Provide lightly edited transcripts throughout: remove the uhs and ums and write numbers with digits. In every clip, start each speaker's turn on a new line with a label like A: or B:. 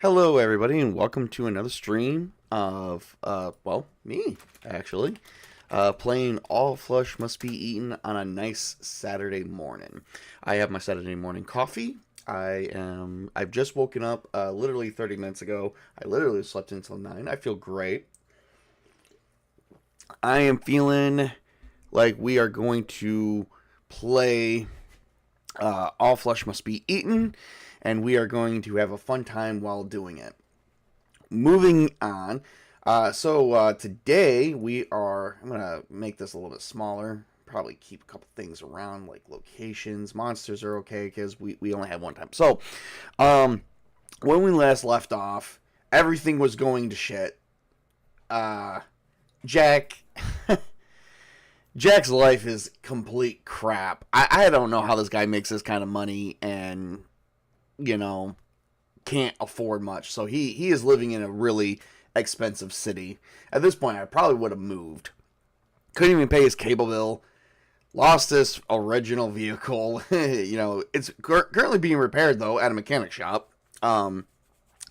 A: Hello, everybody, and welcome to another stream of, me, actually, playing All Flesh Must Be Eaten on a nice Saturday morning. I have my Saturday morning coffee. I've just woken up, literally 30 minutes ago. I literally slept until 9. I feel great. I am feeling like we are going to play, All Flesh Must Be Eaten, and we are going to have a fun time while doing it. Moving on. Today I'm going to make this a little bit smaller. Probably keep a couple things around, like locations. Monsters are okay because we only have one time. So, when we last left off, everything was going to shit. Jack's life is complete crap. I don't know how this guy makes this kind of money and can't afford much. So he is living in a really expensive city. At this point, I probably would have moved. Couldn't even pay his cable bill. Lost this original vehicle. It's currently being repaired, though, at a mechanic shop.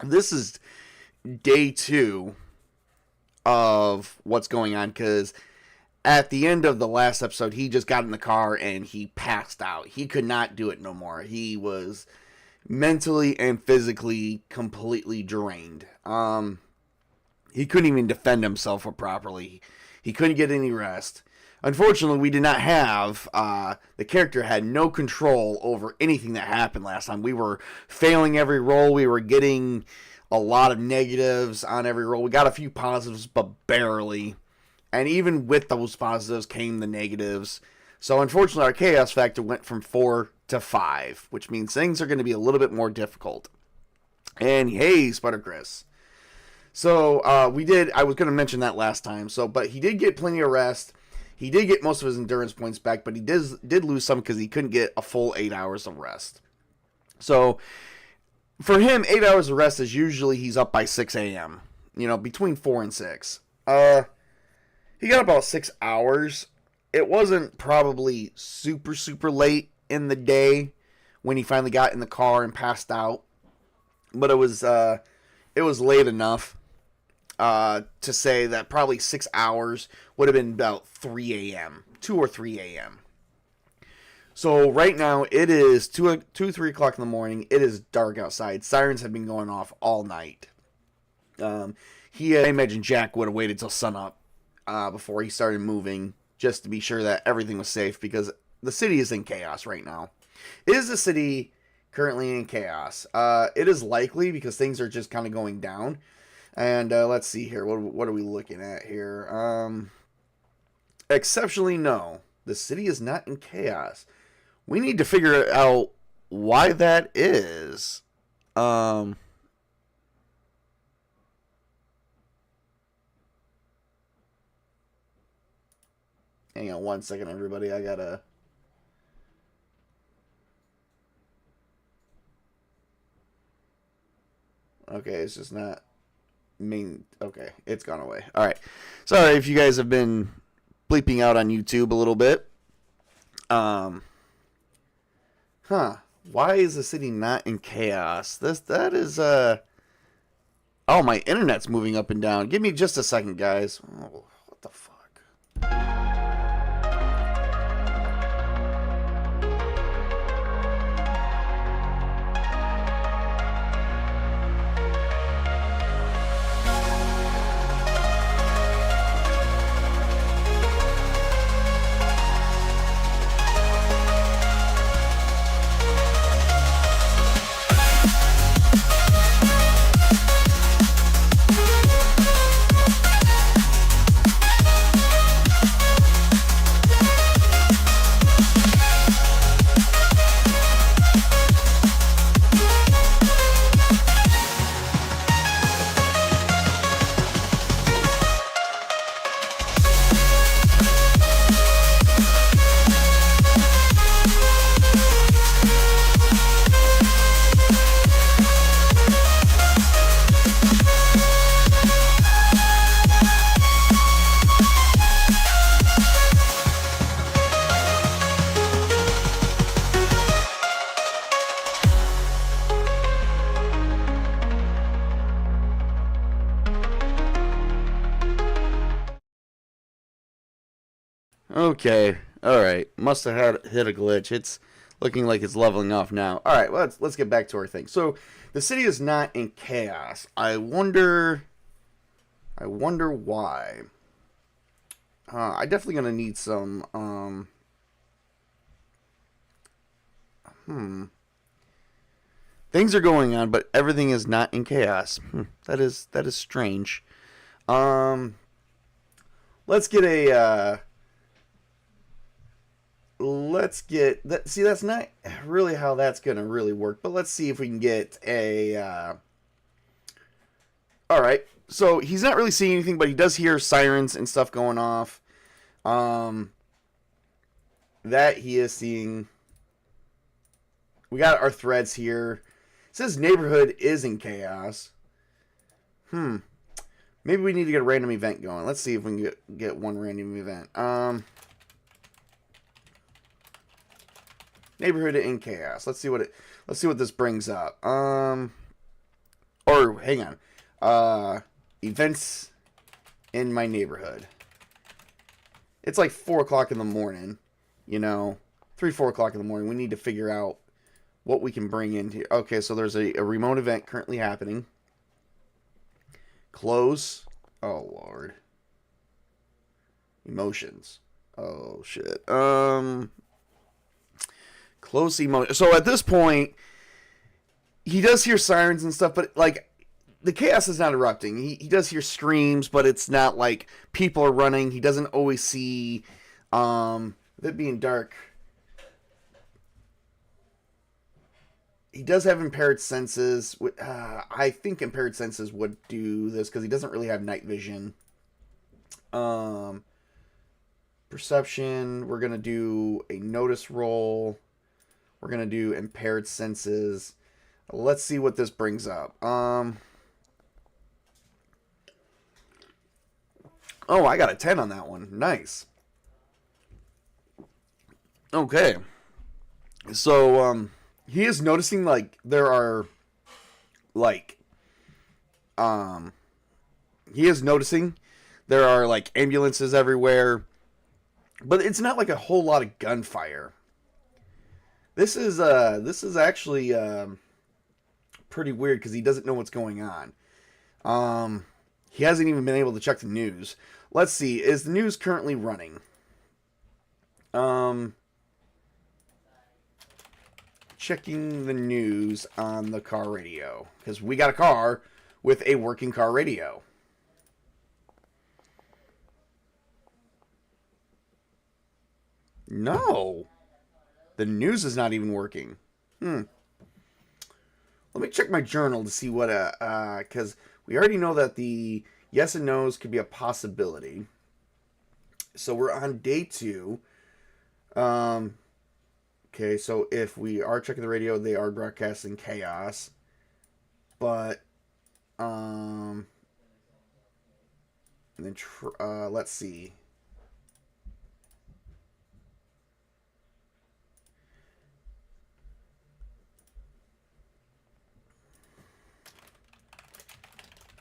A: This is day 2 of what's going on, because at the end of the last episode, he just got in the car and he passed out. He could not do it no more. He was mentally and physically completely drained. He couldn't even defend himself properly. He couldn't get any rest. Unfortunately, we did not have, the character had no control over anything that happened last time. We were failing every roll. We were getting a lot of negatives on every roll. We got a few positives, but barely. And even with those positives came the negatives. So unfortunately, our chaos factor went from 4 to 5, which means things are going to be a little bit more difficult. And hey, Sputterchris. So I was going to mention that last time. But he did get plenty of rest. He did get most of his endurance points back, but he did lose some because he couldn't get a full 8 hours of rest. So for him, 8 hours of rest is usually he's up by 6 a.m. Between 4 and 6. He got about 6 hours. It wasn't probably super, super late in the day when he finally got in the car and passed out. But it was late enough to say that probably 6 hours would have been about 3 a.m., 2 or 3 a.m. So right now it is 3 o'clock in the morning. It is dark outside. Sirens have been going off all night. I imagine Jack would have waited till sunup before he started moving, just to be sure that everything was safe, because the city is in chaos right now. Is the city currently in chaos? It is likely, because things are just kind of going down. And let's see here. What are we looking at here? Exceptionally, no. The city is not in chaos. We need to figure out why that is. Hang on one second, everybody. I gotta... Okay, it's just not... Okay, it's gone away. Alright. Sorry if you guys have been bleeping out on YouTube a little bit. Why is the city not in chaos? That is, Oh, my internet's moving up and down. Give me just a second, guys. Oh, what the fuck? Okay. All right. Must have hit a glitch. It's looking like it's leveling off now. All right. Well, let's get back to our thing. So the city is not in chaos. I wonder why. I definitely gonna need some. Things are going on, but everything is not in chaos. That is strange. Let's get a. Let's get that. See, that's not really how that's gonna really work. But let's see if we can get a. All right. So he's not really seeing anything, but he does hear sirens and stuff going off. That he is seeing. We got our threads here. It says neighborhood is in chaos. Maybe we need to get a random event going. Let's see if we can get one random event. Neighborhood in chaos. Let's see what this brings up. Or hang on. Events in my neighborhood. It's like 4 o'clock in the morning. 3-4 o'clock in the morning. We need to figure out what we can bring in here. Okay, so there's a remote event currently happening. Close. Oh, Lord. Emotions. Oh, shit. Close emotion. So at this point, he does hear sirens and stuff, but, like, the chaos is not erupting. He does hear screams, but it's not like people are running. He doesn't always see, it being dark. He does have impaired senses. I think impaired senses would do this because he doesn't really have night vision. Perception. We're going to do a notice roll. We're going to do impaired senses. Let's see what this brings up. Oh, I got a 10 on that one. Nice. Okay. So, he is noticing, like, there are, like, he is noticing there are, like, ambulances everywhere, but it's not, like, a whole lot of gunfire. This is actually, pretty weird because he doesn't know what's going on. He hasn't even been able to check the news. Let's see, is the news currently running? Checking the news on the car radio because we got a car with a working car radio. No, the news is not even working. Let me check my journal to see what because we already know that the yes and no's could be a possibility. So we're on day 2. Okay, so if we are checking the radio, they are broadcasting chaos. But, and then, let's see.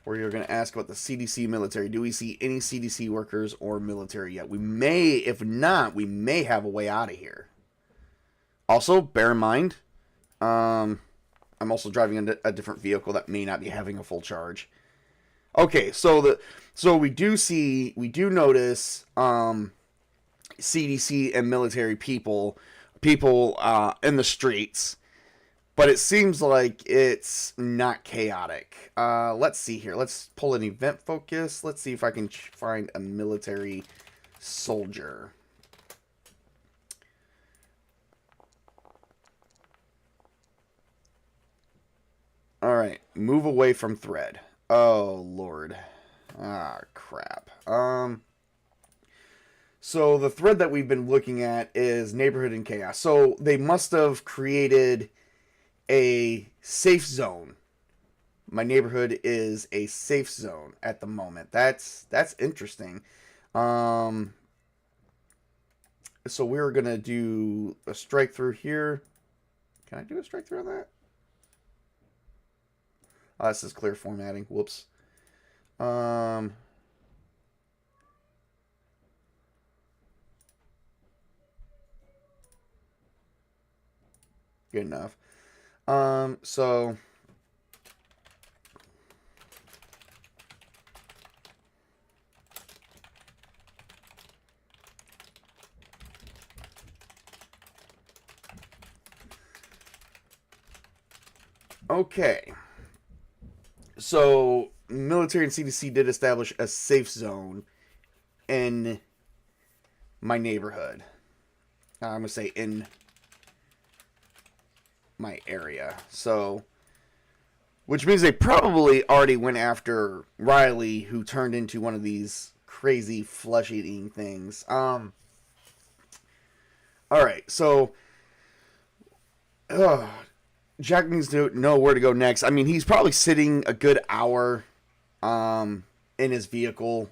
A: Or you're going to ask about the CDC military. Do we see any CDC workers or military yet? We may, if not, we may have a way out of here. Also, bear in mind, I'm also driving a different vehicle that may not be having a full charge. Okay, so we do notice CDC and military people in the streets, but it seems like it's not chaotic. Let's see here. Let's pull an event focus. Let's see if I can find a military soldier. All right, move away from thread. Oh, Lord. Ah, crap. So the thread that we've been looking at is neighborhood in chaos. So they must have created a safe zone. My neighborhood is a safe zone at the moment. That's interesting. So we're going to do a strike through here. Can I do a strike through on that? Oh, this is clear formatting. Whoops. Good enough. So okay. So military and CDC did establish a safe zone in my neighborhood. I'm gonna say in my area. So, which means they probably already went after Riley, who turned into one of these crazy flesh-eating things. All right. So, Jack needs to know where to go next. I mean, he's probably sitting a good hour, in his vehicle,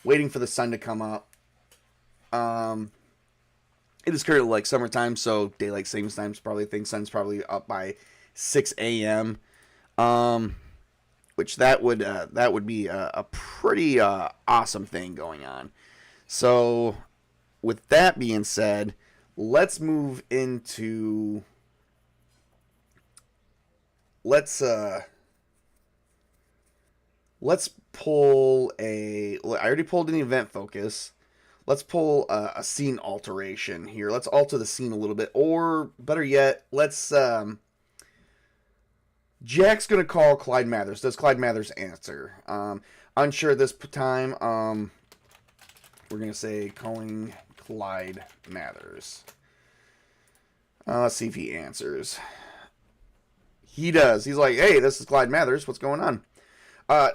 A: waiting for the sun to come up. It is currently like summertime, so daylight savings time is probably a thing. Sun's probably up by 6 a.m. Which that would be a pretty awesome thing going on. So, with that being said, let's move into let's pull a. I already pulled an event focus. Let's pull a scene alteration here. Let's alter the scene a little bit. Or, better yet, let's... Jack's going to call Clyde Mathers. Does Clyde Mathers answer? Unsure this time. We're going to say calling Clyde Mathers. Let's see if he answers. He does. He's like, hey, this is Clyde Mathers. What's going on?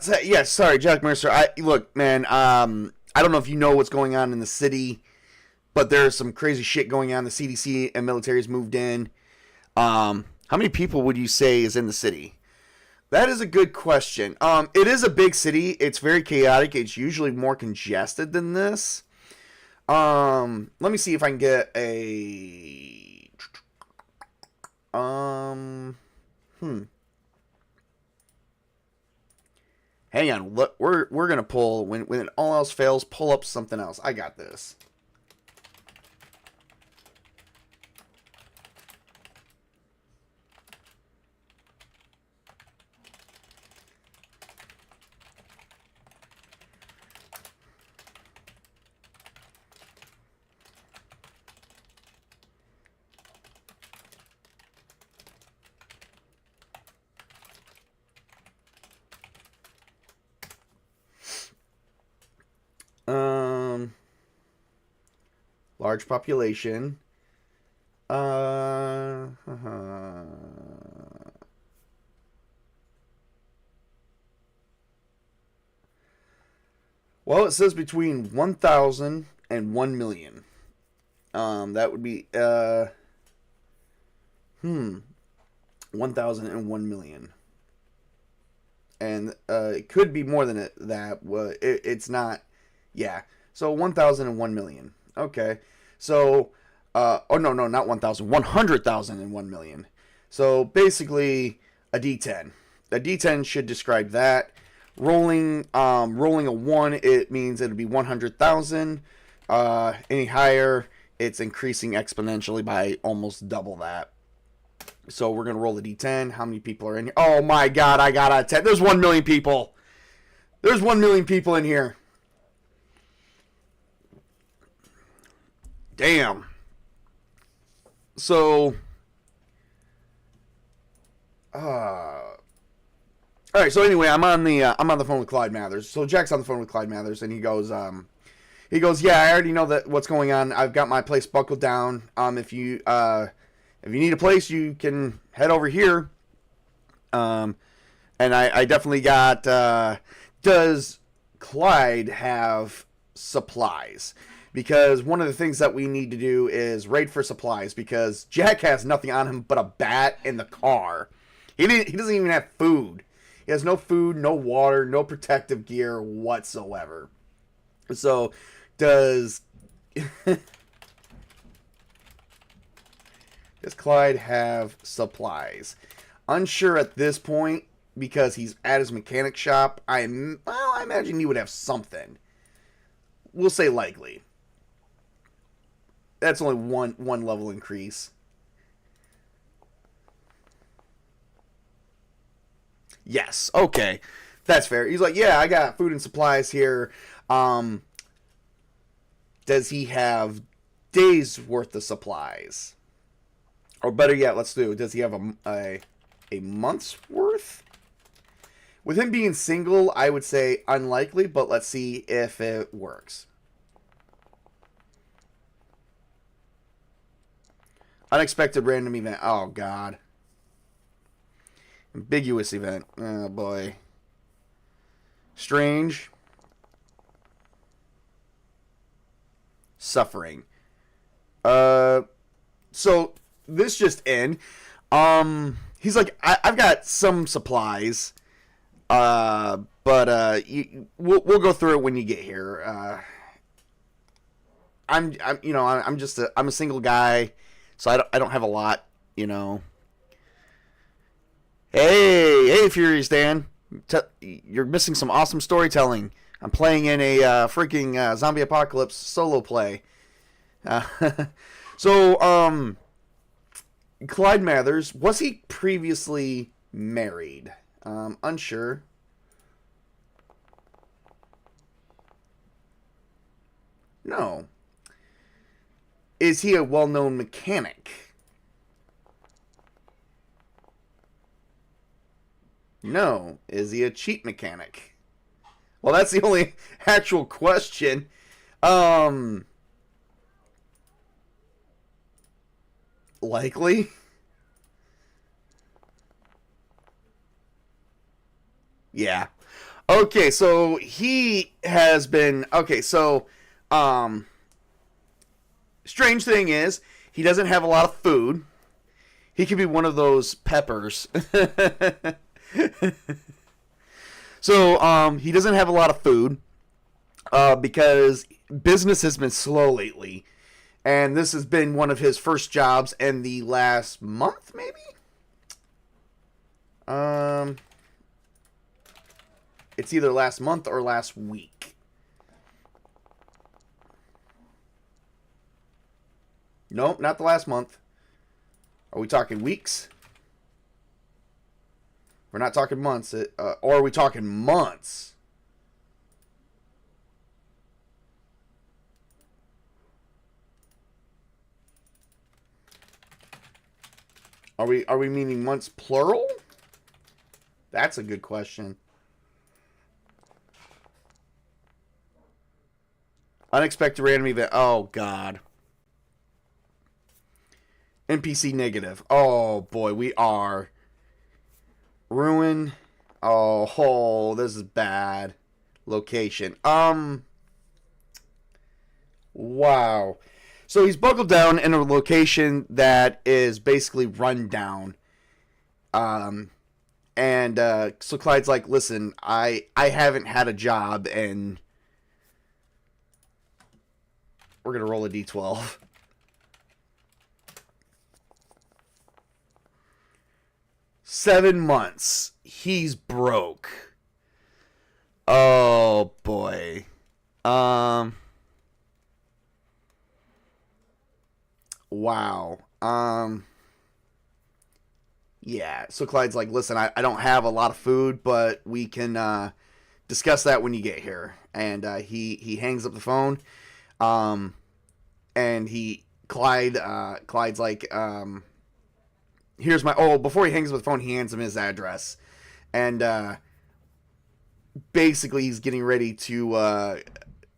A: Sorry, Jack Mercer. Look, man, I don't know if you know what's going on in the city, but there's some crazy shit going on. The CDC and military's moved in. How many people would you say is in the city? That is a good question. It is a big city. It's very chaotic. It's usually more congested than this. Let me see if I can get a... Hang on, look, we're gonna pull when all else fails. Pull up something else. I got this. Large population. Well, it says between 1,000 and 1 million. That would be 1,000 and 1 million. And it could be more than that. It's not. Yeah. So 1,000 and 1 million. Okay. So, no, not 1,000. 100,000 and 1 million. So basically a D10. A D10 should describe that. Rolling a 1, it means it'll be 100,000. Any higher, it's increasing exponentially by almost double that. So we're going to roll the D10. How many people are in here? Oh my god, I got a 10. There's 1 million people. There's 1 million people in here. Damn. So, all right. So anyway, I'm on the phone with Clyde Mathers. So Jack's on the phone with Clyde Mathers, and he goes, yeah, I already know that what's going on. I've got my place buckled down. If you need a place, you can head over here. And I definitely got. Does Clyde have supplies? Because one of the things that we need to do is raid for supplies, because Jack has nothing on him but a bat in the car. He doesn't even have food. He has no food, no water, no protective gear whatsoever. So, does Clyde have supplies? Unsure at this point, because he's at his mechanic shop. I imagine he would have something. We'll say likely. That's only one level increase. Yes. Okay. That's fair. He's like, yeah, I got food and supplies here. Does he have days worth of supplies? Or better yet, let's do. Does he have a month's worth? With him being single, I would say unlikely, but let's see if it works. Unexpected random event. Oh, God. Ambiguous event. Oh, boy. Strange. Suffering. So this just in. He's like, I've got some supplies. But we'll go through it when you get here. I'm a single guy, so I don't have a lot, Hey, Furious Dan, you're missing some awesome storytelling. I'm playing in a freaking zombie apocalypse solo play. So, Clyde Mathers, was he previously married? Unsure. No. Is he a well-known mechanic? No. Is he a cheap mechanic? Well, that's the only actual question. Likely? Yeah. Okay, so he has been... Okay, so... Strange thing is, he doesn't have a lot of food. He could be one of those peppers. So, he doesn't have a lot of food. Because business has been slow lately. And this has been one of his first jobs in the last month, maybe? It's either last month or last week. Nope, not the last month. Are we talking weeks? We're not talking months. Or are we talking months? Are we meaning months plural? That's a good question. Unexpected random event. Oh, God. NPC negative. Oh, boy, we are. Ruin. Oh, this is bad. Location. Wow. So he's buckled down in a location that is basically run down. So Clyde's like, listen, I haven't had a job, and we're going to roll a d12. Seven months. He's broke. Oh, boy. Wow. Yeah. So Clyde's like, listen, I don't have a lot of food, but we can discuss that when you get here. And he hangs up the phone. And Clyde's like, here's my... Oh, before he hangs up the phone, he hands him his address. And basically he's getting ready to...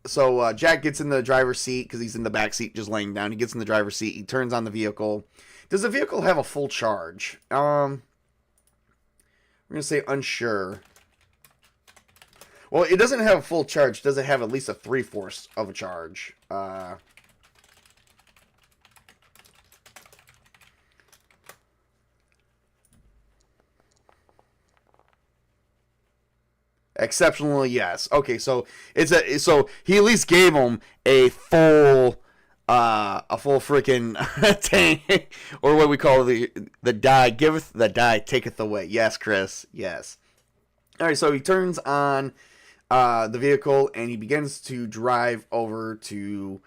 A: So Jack gets in the driver's seat because he's in the back seat just laying down. He gets in the driver's seat. He turns on the vehicle. Does the vehicle have a full charge? We're going to say unsure. Well, it doesn't have a full charge. Does it have at least a 3/4 of a charge? Exceptionally, yes. Okay, so so he at least gave him a full freaking tank, or what we call the die giveth, the die taketh away. Yes, Chris. Yes. All right, so he turns on the vehicle and he begins to drive over to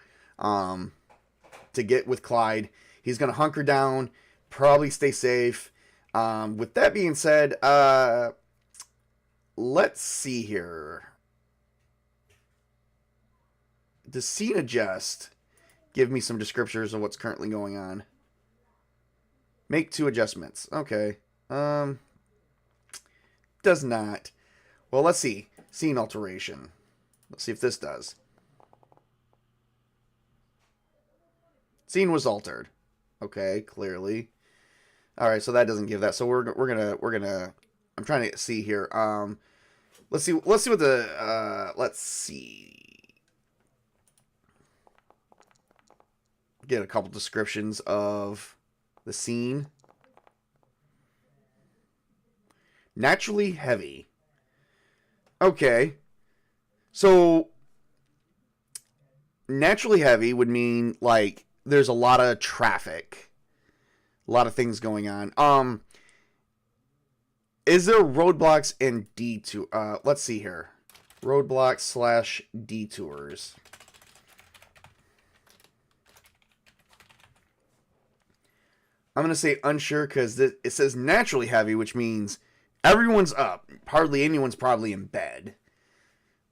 A: get with Clyde. He's gonna hunker down, probably stay safe. With that being said, let's see here. Does scene adjust give me some descriptors of what's currently going on? Make 2 adjustments. Okay. Does not. Well, let's see. Scene alteration. Let's see if this does. Scene was altered. Okay, clearly. All right, so that doesn't give that. So we're gonna. I'm trying to see here. Let's see what the let's see. Get a couple descriptions of the scene. Naturally heavy. Okay. So naturally heavy would mean like there's a lot of traffic. A lot of things going on. Is there roadblocks and detour? Let's see here. Roadblocks / detours. I'm going to say unsure because it says naturally heavy, which means everyone's up. Hardly anyone's probably in bed.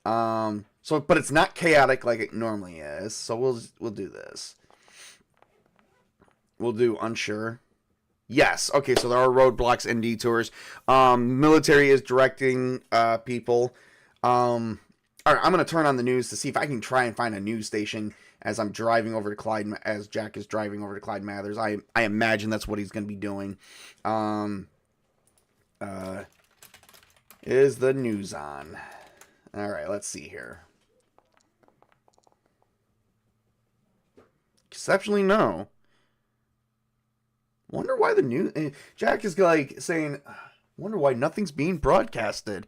A: But it's not chaotic like it normally is. So we'll do this. We'll do unsure. Yes. Okay, so there are roadblocks and detours. Military is directing people. All right, I'm going to turn on the news to see if I can try and find a news station as I'm driving over to Clyde, as Jack is driving over to Clyde Mathers. I imagine that's what he's going to be doing. Is the news on? All right, let's see here. Exceptionally, no. Wonder why the news... Jack is like saying, wonder why nothing's being broadcasted.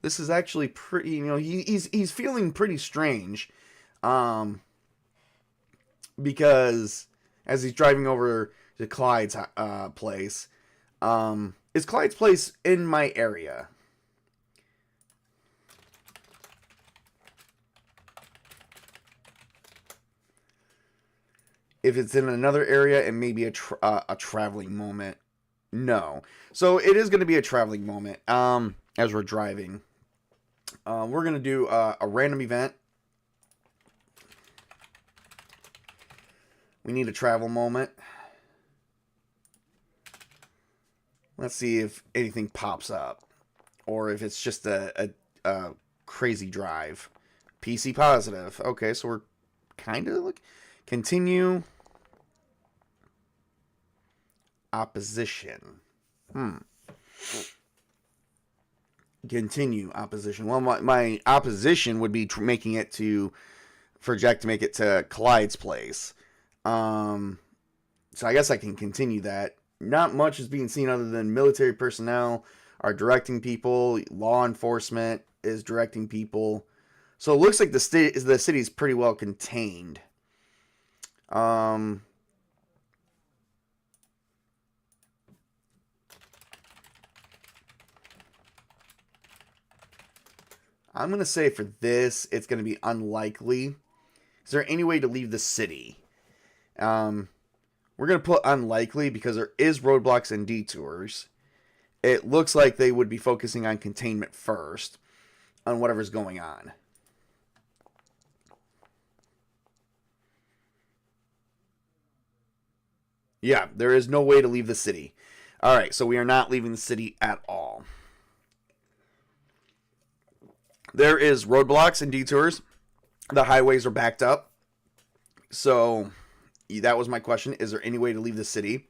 A: This is actually pretty, he's feeling pretty strange. Because as he's driving over to Clyde's place, is Clyde's place in my area? If it's in another area, it may be a traveling moment. No. So it is going to be a traveling moment as we're driving. We're going to do a random event. We need a travel moment. Let's see if anything pops up. Or if it's just a crazy drive. PC positive. Okay, so we're kind of like... Continue. Opposition. Continue opposition. Well, my opposition would be making it for Jack to make it to Clyde's place. So I guess I can continue that. Not much is being seen other than military personnel are directing people. Law enforcement is directing people. So it looks like the city is pretty well contained. I'm going to say for this, it's going to be unlikely. Is there any way to leave the city? We're going to put unlikely because there is roadblocks and detours. It looks like they would be focusing on containment first, on whatever's going on. Yeah, there is no way to leave the city. All right, so we are not leaving the city at all. There is roadblocks and detours. The highways are backed up. So that was my question. Is there any way to leave the city?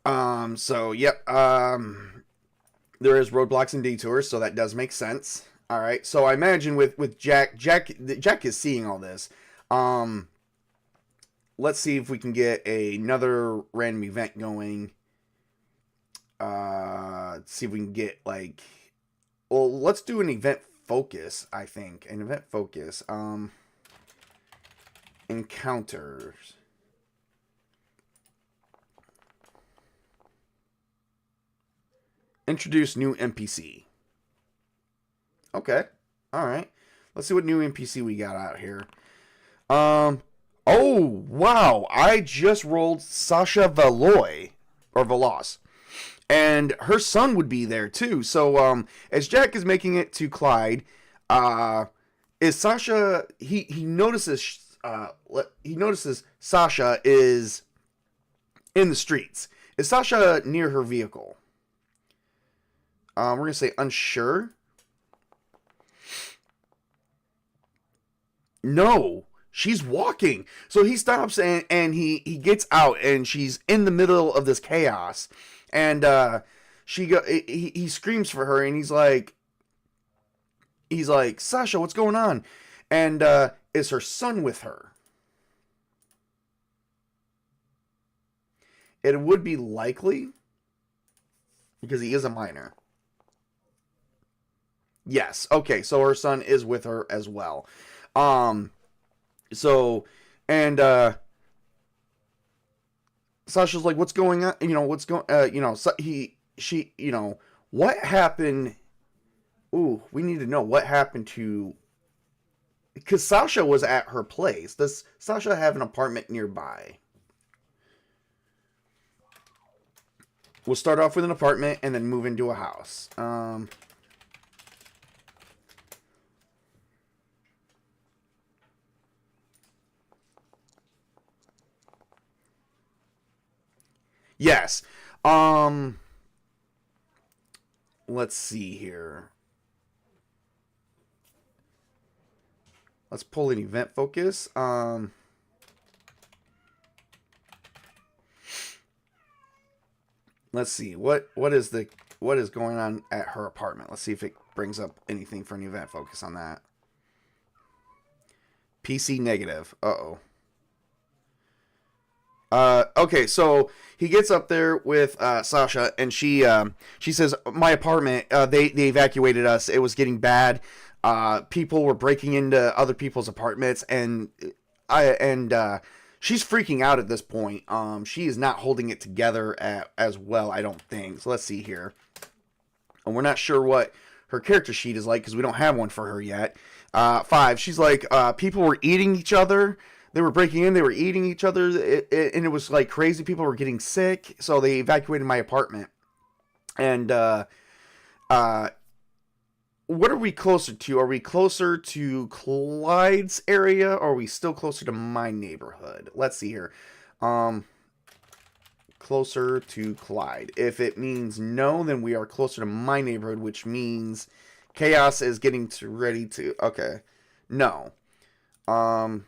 A: So, yep. There is roadblocks and detours, so that does make sense. All right, so I imagine with Jack is seeing all this. Let's see if we can get another random event going. See if we can get like... Well, let's do an event focus, I think. An event focus. Encounters. Introduce new NPC. Okay. Alright. Let's see what new NPC we got out here. Oh, wow. I just rolled Sasha Valois. Or Veloz. And her son would be there too. So as Jack is making it to Clyde, is Sasha? He notices Sasha is in the streets. Is Sasha near her vehicle? We're gonna say unsure. No, she's walking. So he stops and he gets out, and she's in the middle of this chaos. And he screams for her, and he's like, Sasha, what's going on? And is her son with her? It would be likely, because he is a minor. Yes. Okay. So her son is with her as well. So, and Sasha's like, what's going on? What happened? Ooh, we need to know what happened to, because Sasha was at her place. Does Sasha have an apartment nearby? We'll start off with an apartment and then move into a house. Yes. Let's see here. Let's pull an event focus. Let's see. What is going on at her apartment? Let's see if it brings up anything for an event focus on that. PC negative. Uh-oh. Okay, so he gets up there with Sasha, and she says, "My apartment. They evacuated us. It was getting bad. People were breaking into other people's apartments, and she's freaking out at this point. She is not holding it together as well, I don't think. So let's see here, and we're not sure what her character sheet is like because we don't have one for her yet. 5. She's like, people were eating each other." They were breaking in, they were eating each other, and it was like crazy. People were getting sick, so they evacuated my apartment. And what are we closer to? Are we closer to Clyde's area, or are we still closer to my neighborhood? Let's see here. Closer to Clyde. If it means no, then we are closer to my neighborhood, which means chaos is getting ready to... Okay. No. And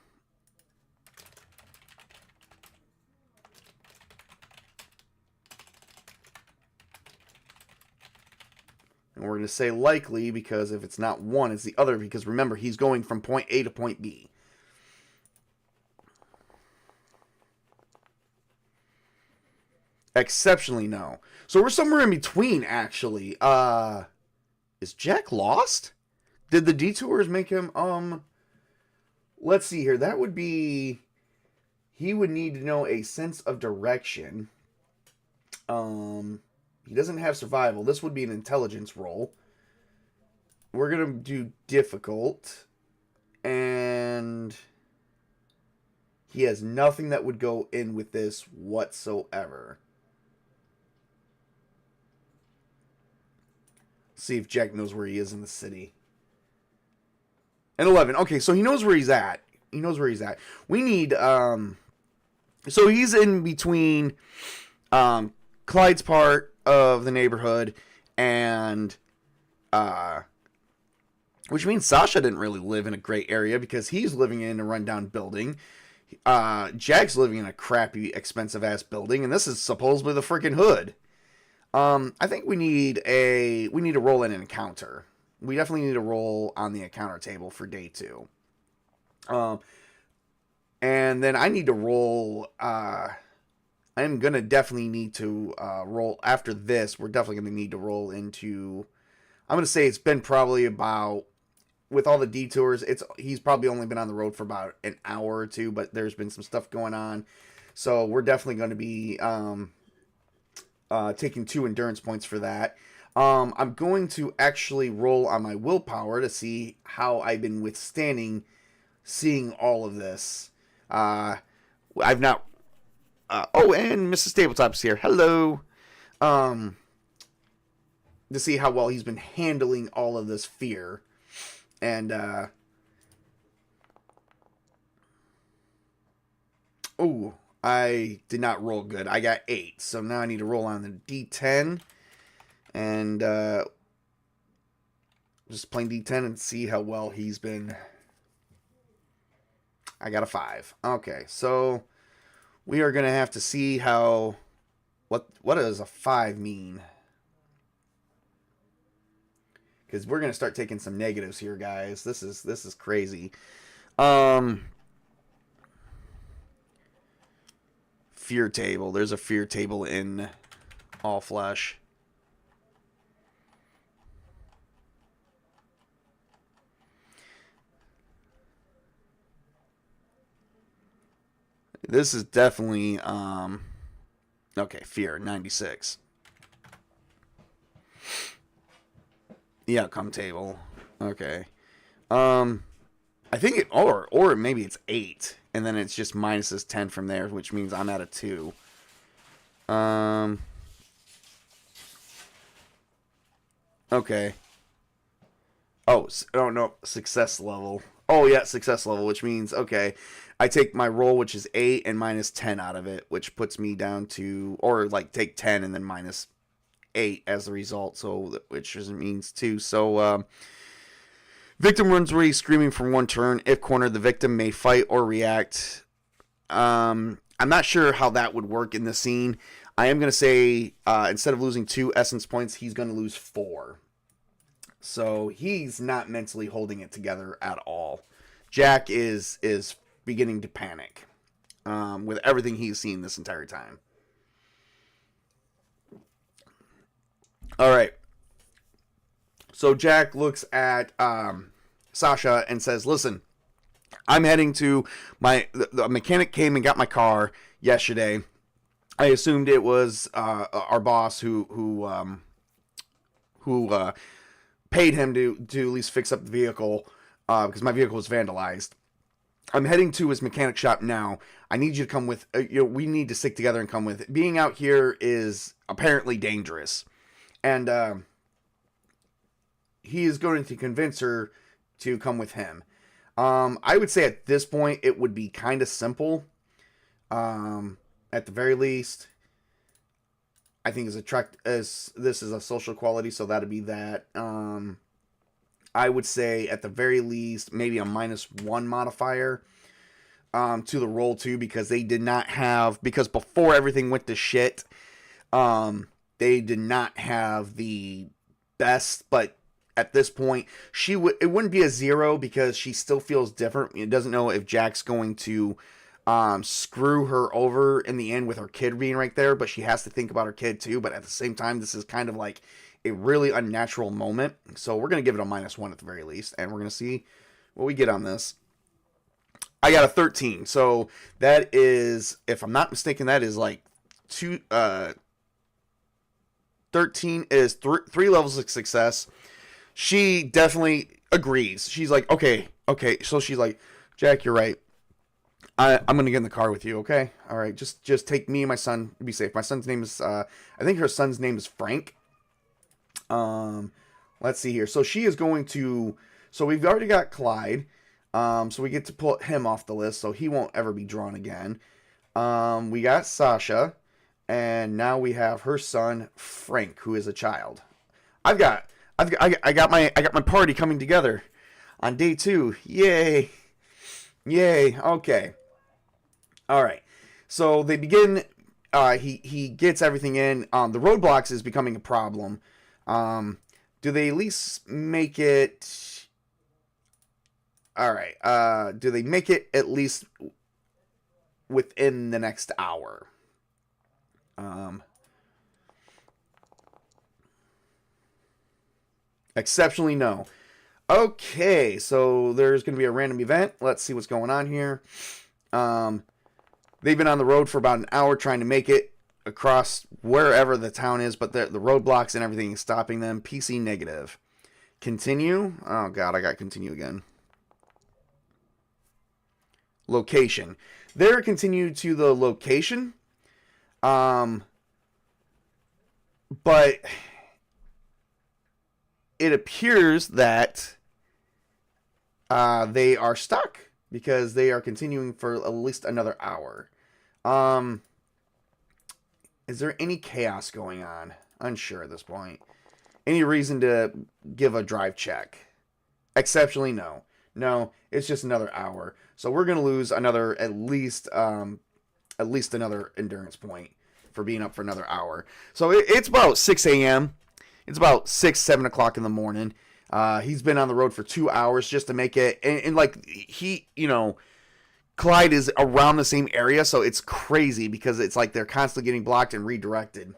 A: we're going to say likely because if it's not one, it's the other. Because remember, he's going from point A to point B. Exceptionally no. So we're somewhere in between, actually. Is Jack lost? Did the detours make him, let's see here. That would be, he would need to know a sense of direction. He doesn't have survival. This would be an intelligence roll. We're going to do difficult. And he has nothing that would go in with this whatsoever. See if Jack knows where he is in the city. And 11. Okay, so he knows where he's at. He knows where he's at. We need, so he's in between, Clyde's part of the neighborhood and which means Sasha didn't really live in a great area because he's living in a rundown building. Jack's living in a crappy, expensive ass building, and this is supposedly the freaking hood. I think we need to roll in an encounter. We definitely need to roll on the encounter table for day 2. And then I need to roll. I'm going to definitely need to roll after this. We're definitely going to need to roll into, I'm going to say it's been probably about, with all the detours, he's probably only been on the road for about an hour or 2, but there's been some stuff going on. So we're definitely going to be taking 2 endurance points for that. I'm going to actually roll on my willpower to see how I've been withstanding seeing all of this. I've not... oh, and Mrs. Tabletop's here. Hello. to see how well he's been handling all of this fear. And, oh, I did not roll good. I got 8. So now I need to roll on the D10. And, just plain D10 and see how well he's been. I got a 5. Okay, so we are going to have to see how... What does a 5 mean? Because we're going to start taking some negatives here, guys. This is crazy. Fear table. There's a fear table in All Flesh. This is definitely okay, fear 96. The outcome table. Okay. I think it or maybe it's 8 and then it's just minuses 10 from there, which means I'm at a 2. Okay. Oh no, success level. Oh yeah, success level, which means okay, I take my roll, which is 8 and minus 10 out of it, which puts me down to, or like take 10 and then minus 8 as the result, so which means 2. So victim runs away screaming for 1 turn. If cornered, the victim may fight or react. I'm not sure how that would work in the scene. I am going to say instead of losing 2 essence points, he's going to lose 4. So he's not mentally holding it together at all. Jack is beginning to panic with everything he's seen this entire time. All right. So Jack looks at Sasha and says, listen, I'm heading to the mechanic came and got my car yesterday. I assumed it was our boss who paid him to at least fix up the vehicle because my vehicle was vandalized. I'm heading to his mechanic shop now. I need you to come with. We need to stick together and come with. Being out here is apparently dangerous. And he is going to convince her to come with him. I would say at this point it would be kind of simple. At the very least, I think as this is a social quality, so that'd be that. I would say at the very least maybe a -1 modifier to the roll too, because they did not have, because before everything went to shit, they did not have the best, but at this point, it wouldn't be a 0 because she still feels different. It doesn't know if Jack's going to screw her over in the end with her kid being right there, but she has to think about her kid too. But at the same time, this is kind of like a really unnatural moment. So we're going to give it a -1 at the very least, and we're going to see what we get on this. I got a 13. So that is, if I'm not mistaken, that is like 13 is 3 levels of success. She definitely agrees. She's like, okay. So she's like, Jack, you're right. I'm going to get in the car with you, okay? All right, just take me and my son to be safe. My son's name is, I think her son's name is Frank. Let's see here. So she is going to, so we've already got Clyde. So we get to pull him off the list, so he won't ever be drawn again. We got Sasha, and now we have her son, Frank, who is a child. I got my party coming together on day 2. Yay. Okay. All right. So they begin. He gets everything in. The roadblocks is becoming a problem. Do they at least make it? All right. Do they make it at least within the next hour? Exceptionally no. Okay, so there's going to be a random event. Let's see what's going on here. They've been on the road for about an hour trying to make it across wherever the town is, but the roadblocks and everything is stopping them. PC negative. Continue. Oh, God, I got continue again. Location. They're continued to the location. But it appears that they are stuck because they are continuing for at least another hour. Is there any chaos going on? Unsure at this point. Any reason to give a drive check? Exceptionally, no. No, it's just another hour. So we're going to lose another, at least another endurance point for being up for another hour. So it's about 6 a.m. It's about 6, 7 o'clock in the morning. He's been on the road for 2 hours just to make it. And like, Clyde is around the same area, so it's crazy because it's like they're constantly getting blocked and redirected.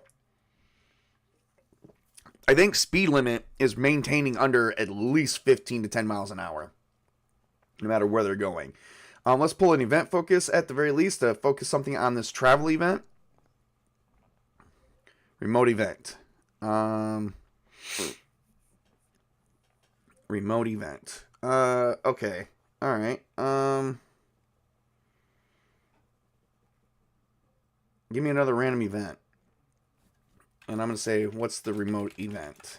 A: I think speed limit is maintaining under at least 15 to 10 miles an hour, no matter where they're going. Let's pull an event focus at the very least to focus something on this travel event. Remote event. Remote event. Okay. All right. Give me another random event. And I'm going to say, what's the remote event?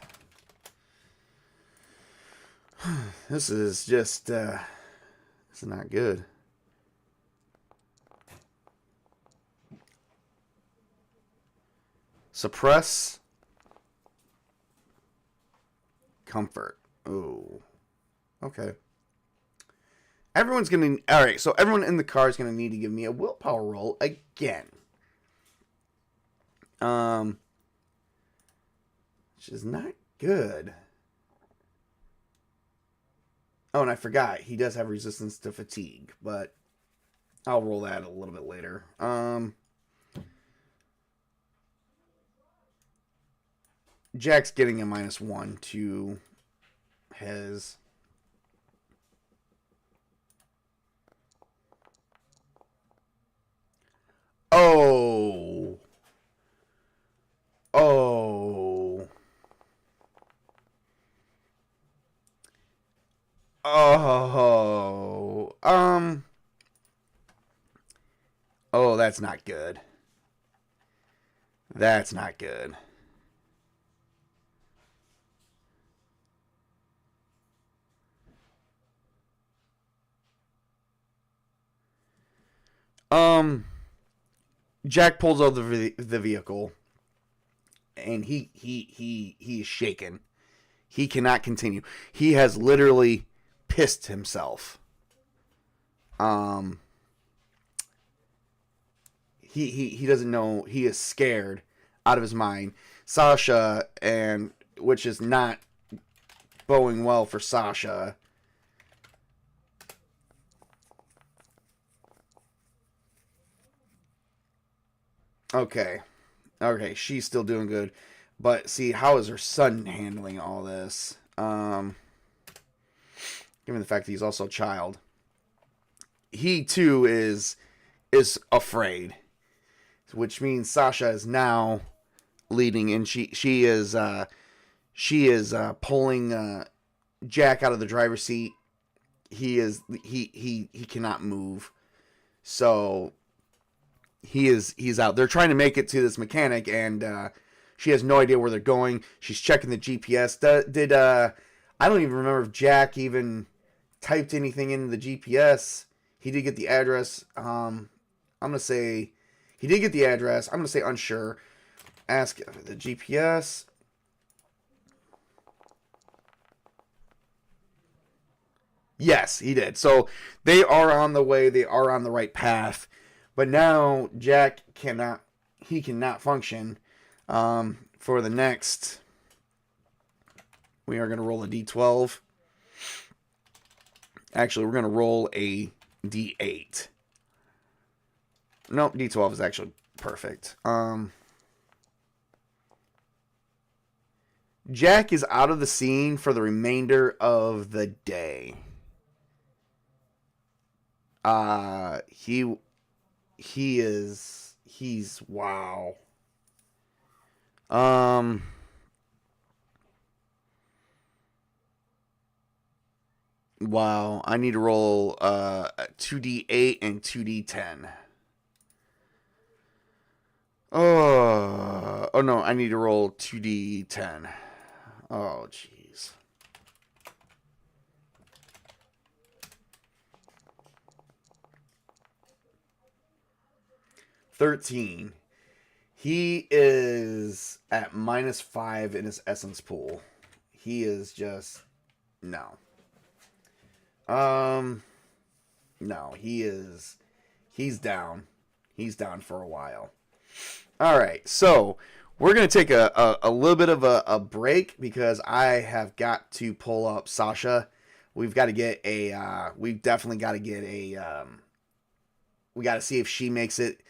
A: This is just, this is not good. Suppress. Comfort. Oh. Okay. Everyone's going to, all right, so everyone in the car is going to need to give me a willpower roll again. Which is not good. Oh, and I forgot. He does have resistance to fatigue, but I'll roll that a little bit later. Jack's getting a -1 to his... Oh. Oh. Oh. Oh, that's not good. That's not good. Jack pulls out the vehicle, and he is shaken. He cannot continue. He has literally pissed himself. He doesn't know. He is scared out of his mind. Sasha, and which is not bowing well for Sasha. Okay, she's still doing good, but see, how is her son handling all this? Given the fact that he's also a child, he too is afraid, which means Sasha is now leading, and she is pulling Jack out of the driver's seat. He cannot move, so he's out. They're trying to make it to this mechanic, and she has no idea where they're going. She's checking the GPS. I don't even remember if Jack even typed anything into the GPS. He did get the address. I'm gonna say he did get the address. I'm gonna say unsure. Ask the GPS. Yes, he did. So they are on the way. They are on the right path. But now Jack cannot function for the next. We are going to roll a D12. Actually, we're going to roll a D8. Nope, D12 is actually perfect. Jack is out of the scene for the remainder of the day. He's wow. Wow, I need to roll 2d8 and 2d10. Oh no, I need to roll 2d10. Oh jeez. please. $13. He is at -5 in his essence pool. He is just no. No, he's down. He's down for a while. All right, so we're gonna take a little bit of a break because I have got to pull up Sasha. We've got to get a. We've definitely got to get a. We got to see if she makes it.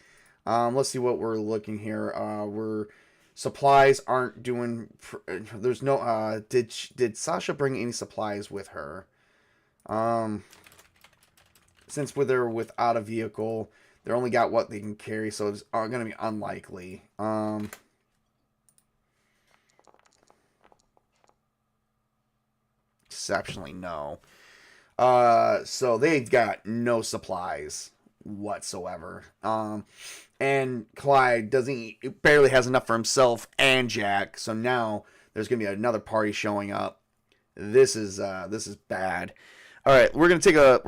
A: Let's see what we're looking here. We're supplies aren't doing. There's no. Did Sasha bring any supplies with her? Since they're without a vehicle, they only got what they can carry, so it's going to be unlikely. Exceptionally, no. So they've got no supplies whatsoever. And Clyde barely has enough for himself and Jack. So now there's gonna be another party showing up. This is bad. All right, we're gonna take a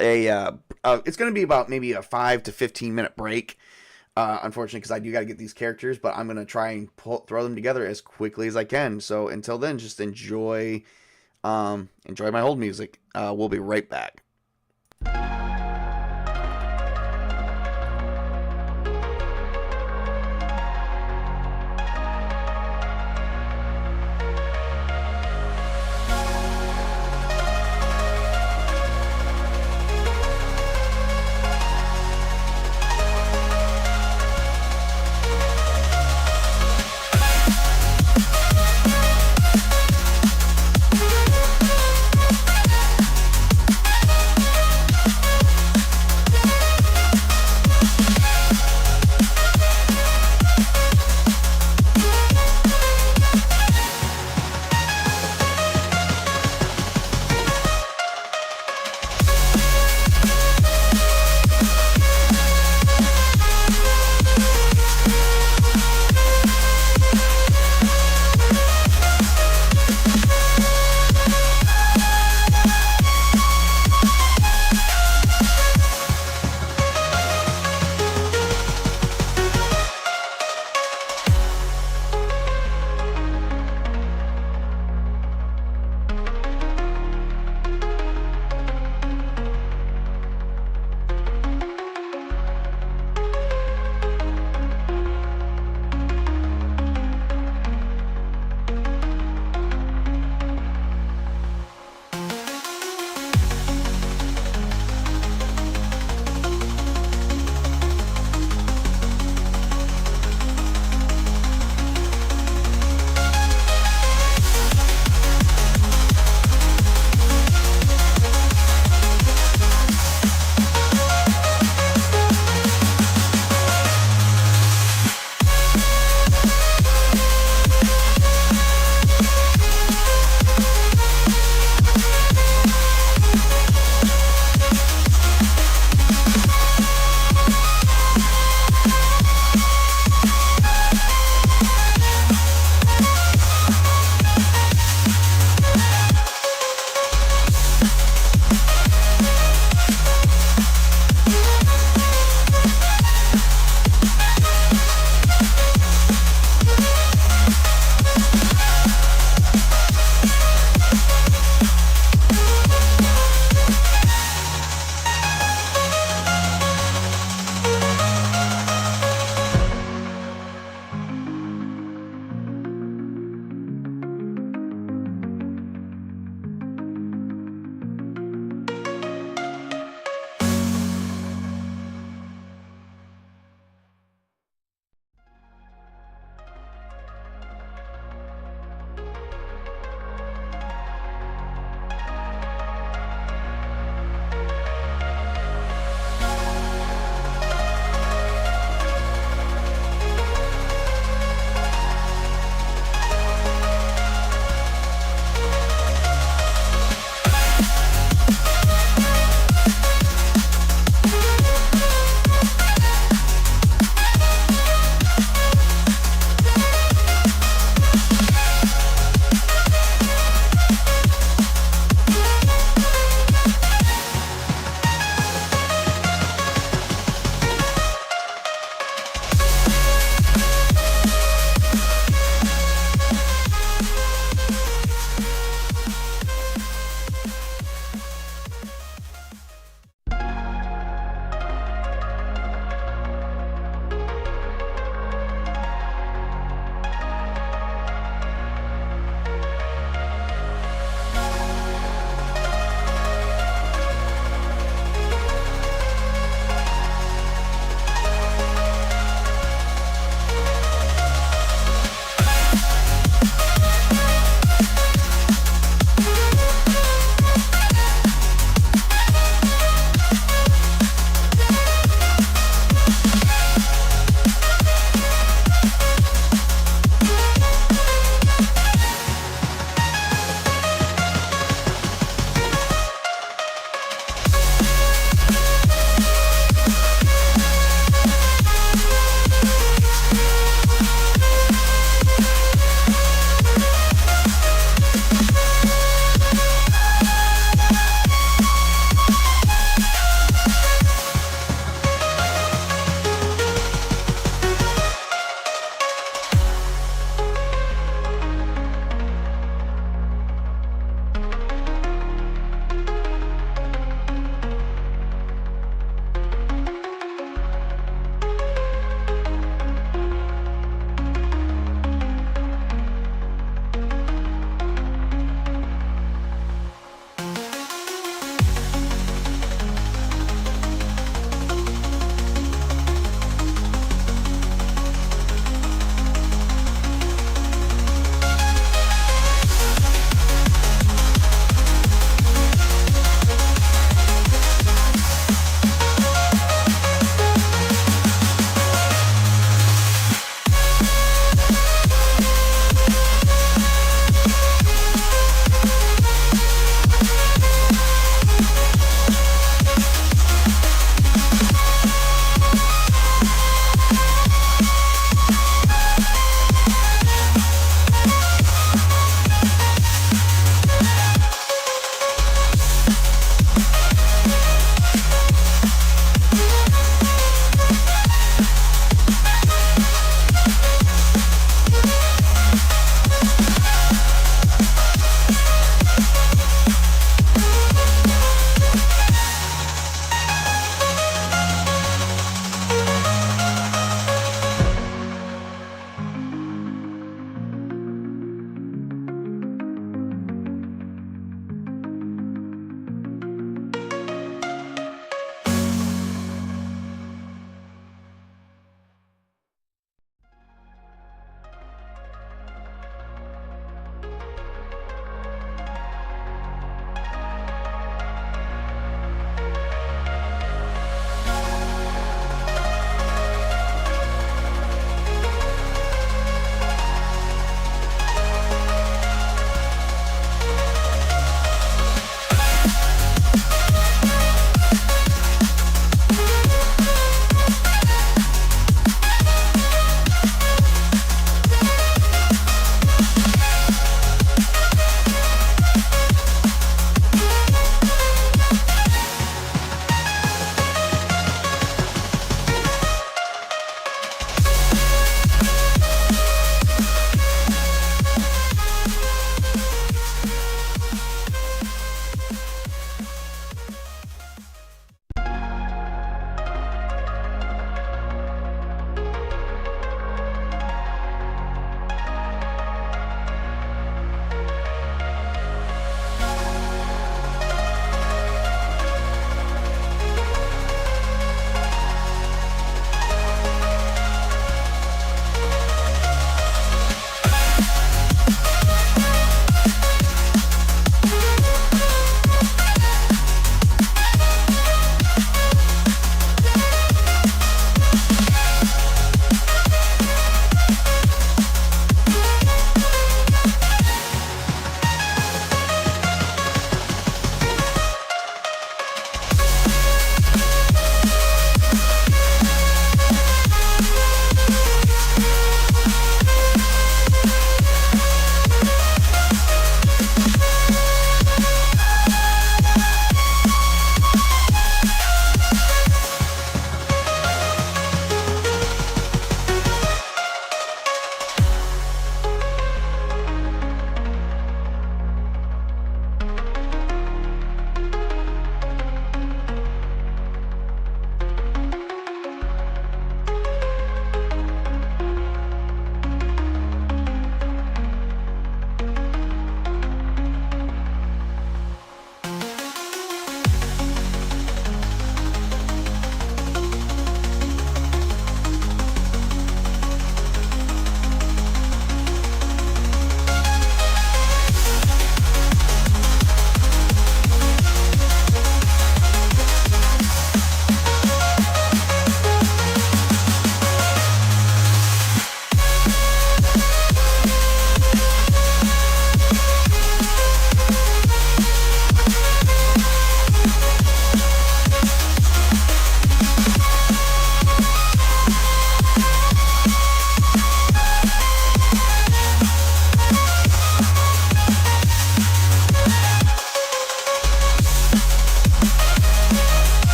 A: it's gonna be about maybe a 5 to 15 minute break. Unfortunately, because I do got to get these characters, but I'm gonna try and throw them together as quickly as I can. So until then, just enjoy my hold music. We'll be right back.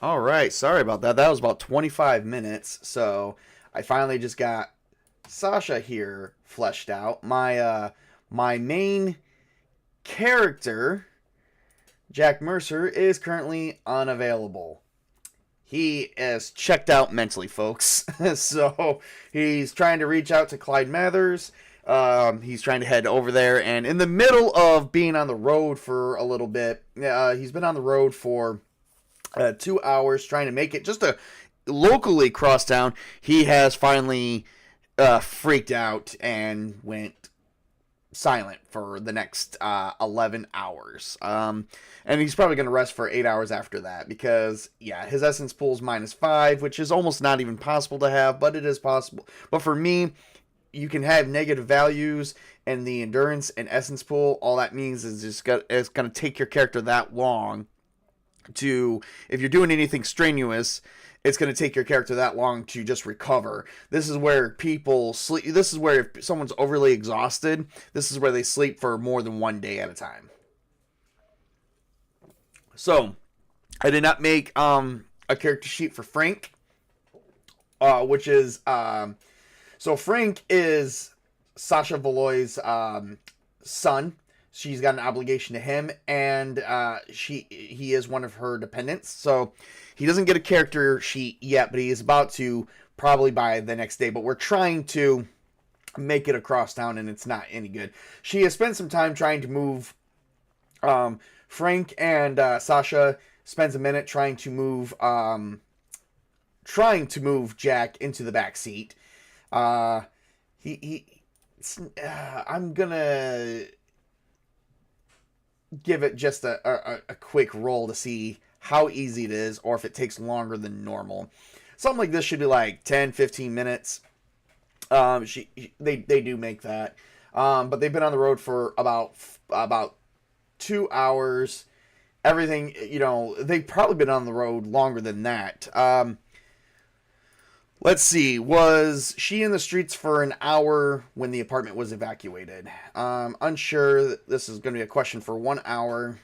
A: All right, sorry about that. That was about 25 minutes. So I finally just got Sasha here fleshed out. My main character, Jack Mercer, is currently unavailable. He is checked out mentally, folks. So he's trying to reach out to Clyde Mathers. He's trying to head over there, and in the middle of being on the road for a little bit, he's been on the road for 2 hours trying to make it just to locally cross town. He has finally freaked out and went silent for the next 11 hours. And he's probably going to rest for 8 hours after that because, yeah, his essence pool is -5, which is almost not even possible to have, but it is possible. But for me, you can have negative values in the endurance and essence pool. All that means is it's going to take your character that long to, if you're doing anything strenuous, it's going to take your character that long to just recover. This is where people sleep. This is where if someone's overly exhausted, this is where they sleep for more than 1 day at a time. So, I did not make a character sheet for Frank, which is so Frank is Sasha Valoy's son. She's got an obligation to him, and he is one of her dependents. So he doesn't get a character sheet yet, but he is about to, probably by the next day. But we're trying to make it across town, and it's not any good. She has spent some time trying to move. Frank and Sasha spends a minute trying to move Jack into the back seat. I'm gonna give it just a quick roll to see how easy it is, or if it takes longer than normal. Something like this should be like 10-15 minutes. They do make that, but they've been on the road for about 2 hours. Everything, they've probably been on the road longer than that. Let's see, was she in the streets for an hour when the apartment was evacuated? Unsure. This is going to be a question for 1 hour.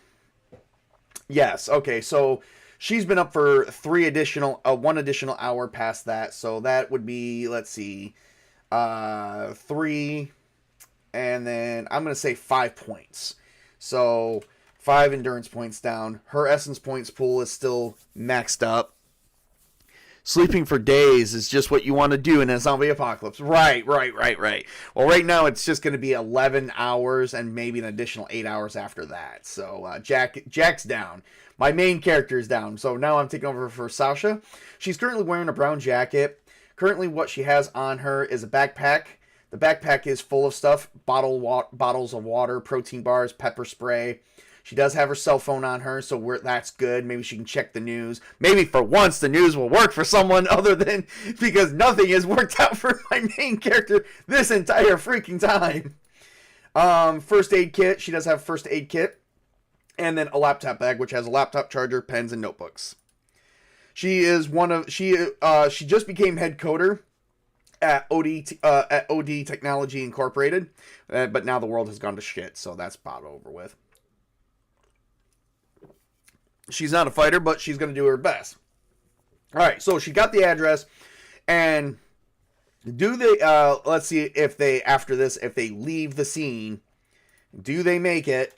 A: Yes, okay, so she's been up for 1 additional hour past that, so that would be, let's see, 3, and then I'm going to say 5 points. So 5 endurance points down. Her essence points pool is still maxed up. Sleeping for days is just what you want to do in a zombie apocalypse. Right. Well, right now it's just going to be 11 hours and maybe an additional 8 hours after that. So Jack's down. My main character is down. So now I'm taking over for Sasha. She's currently wearing a brown jacket. Currently what she has on her is a backpack. The backpack is full of stuff. Bottles of water, protein bars, pepper spray. She does have her cell phone on her, so that's good. Maybe she can check the news. Maybe for once the news will work for someone other than, because nothing has worked out for my main character this entire freaking time. First aid kit. She does have a first aid kit. And then a laptop bag, which has a laptop charger, pens, and notebooks. She just became head coder at OD Technology Incorporated, but now the world has gone to shit, so that's about over with. She's not a fighter, but she's going to do her best. All right, so she got the address, and let's see if they leave the scene, do they make it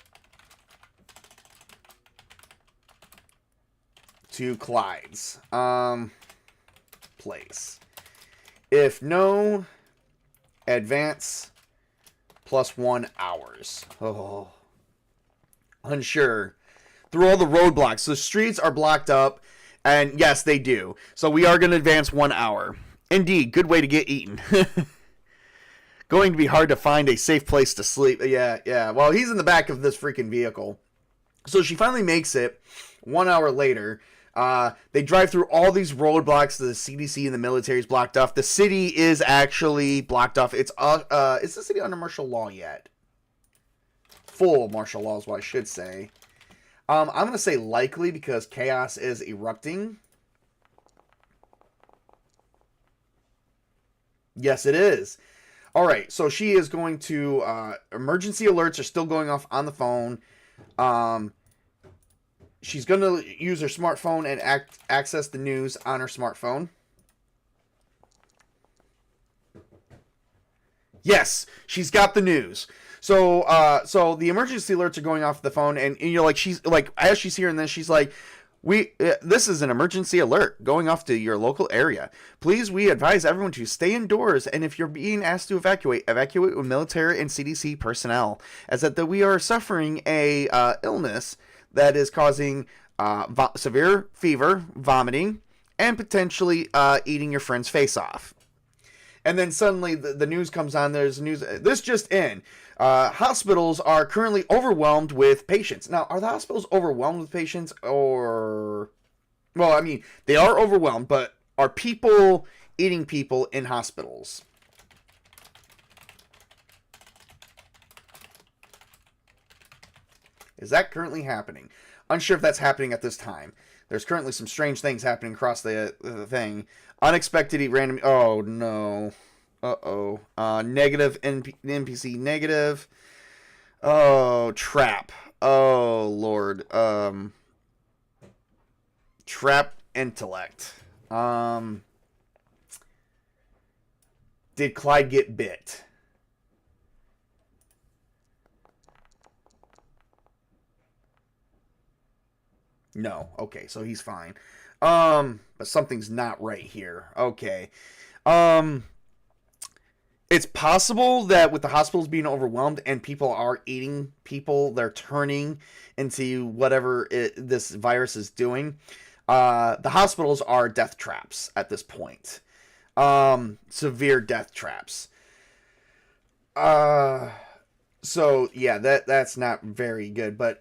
A: to Clyde's place? If no, advance +1 hours. Oh, unsure. Through all the roadblocks. The streets are blocked up, and yes, they do. So we are going to advance 1 hour. Indeed, good way to get eaten. Going to be hard to find a safe place to sleep. Yeah. Well, he's in the back of this freaking vehicle. So she finally makes it 1 hour later. They drive through all these roadblocks. The CDC and the military is blocked off. The city is actually blocked off. Is the city under martial law yet? Full martial law is what I should say. I'm going to say likely because chaos is erupting. Yes, it is. All right, so she is going to... emergency alerts are still going off on the phone. she's going to use her smartphone and access the news on her smartphone. Yes, she's got the news. So the emergency alerts are going off the phone, and you know, like she's like, as she's hearing this, she's like, this is an emergency alert going off to your local area. Please, we advise everyone to stay indoors, and if you're being asked to evacuate with military and CDC personnel, as that we are suffering a illness that is causing severe fever, vomiting, and potentially eating your friend's face off. And then suddenly the news comes on. There's news. This just in. Hospitals are currently overwhelmed with patients. Now, are the hospitals overwhelmed with patients or... Well, I mean, they are overwhelmed, but are people eating people in hospitals? Is that currently happening? Unsure if that's happening at this time. There's currently some strange things happening across the thing. Unexpected random... Oh, no. Uh-oh. Negative NPC negative. Oh, trap. Oh, Lord. Trap intellect. Did Clyde get bit? No. Okay, so he's fine. But something's not right here. Okay. It's possible that with the hospitals being overwhelmed and people are eating people, they're turning into whatever this virus is doing. The hospitals are death traps at this point. Severe death traps. So yeah, that's not very good. But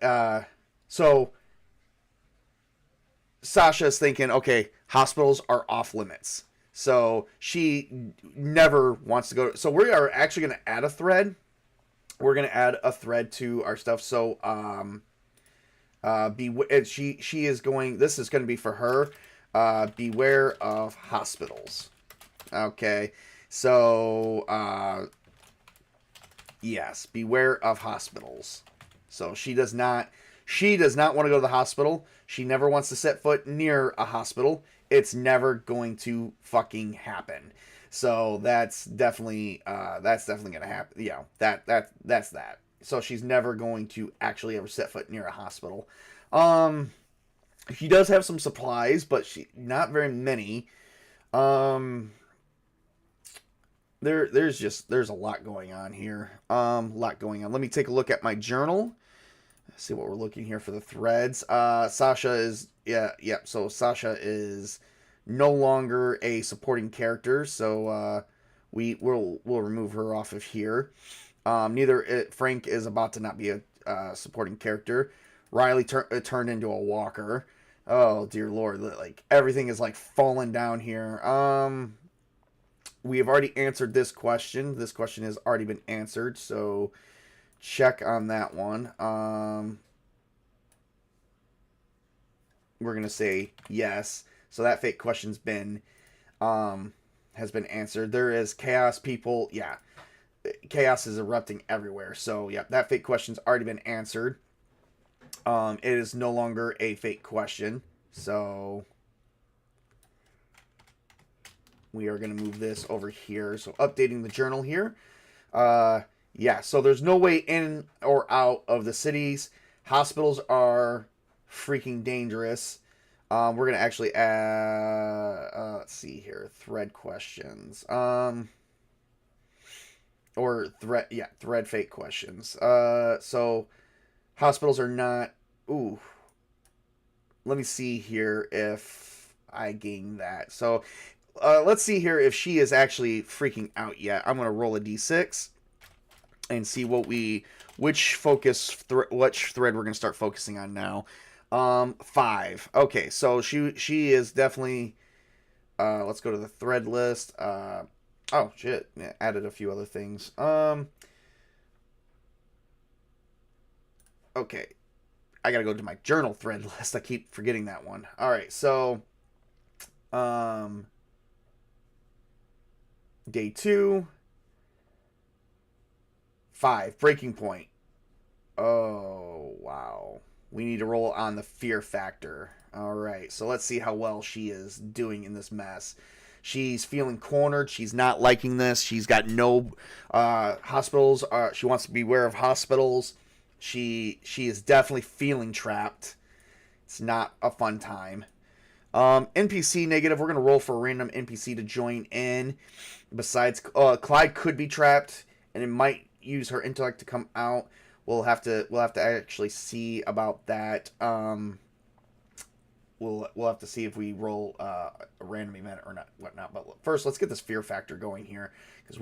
A: so Sasha's thinking, okay, hospitals are off limits. So she never wants to go. So we are actually going to add a thread. We're going to add a thread to our stuff. So she is going. This is going to be for her. Beware of hospitals. Okay. So yes, beware of hospitals. So she does not want to go to the hospital. She never wants to set foot near a hospital. It's never going to fucking happen. So that's definitely gonna happen. You know, that's that. So she's never going to actually ever set foot near a hospital. She does have some supplies, but not very many. There's a lot going on here. Lot going on. Let me take a look at my journal. See what we're looking here for the threads. Sasha is so Sasha is no longer a supporting character, so we'll remove her off of here. Frank is about to not be a supporting character. Riley turned into a walker. Oh dear Lord, like everything is like falling down here. We have already answered this question. This question has already been answered, so check on that one. We're gonna say yes. So that fake question's been has been answered. There is chaos people. Yeah, chaos is erupting everywhere. So yeah, that fake question's already been answered. It is no longer a fake question. So we are gonna move this over here. So updating the journal here. Yeah, so there's no way in or out of the cities. Hospitals are freaking dangerous. We're going to actually add, let's see here, thread questions. Or thread fake questions. So hospitals are not, ooh. Let me see here if I gain that. So let's see here if she is actually freaking out yet. I'm going to roll a d6. And see which thread we're gonna start focusing on now. 5. Okay, so she is definitely. Let's go to the thread list. Oh shit! Yeah, added a few other things. Okay, I gotta go to my journal thread list. I keep forgetting that one. All right, so day 2. 5, breaking point. Oh, wow. We need to roll on the fear factor. All right, so let's see how well she is doing in this mess. She's feeling cornered. She's not liking this. She's got no hospitals. She wants to beware of hospitals. She is definitely feeling trapped. It's not a fun time. NPC negative. We're gonna roll for a random NPC to join in. Besides, Clyde could be trapped, and it might use her intellect to come out. We'll have to actually see about that. We'll have to see if we roll a random event or not, whatnot. But first, let's get this fear factor going here, because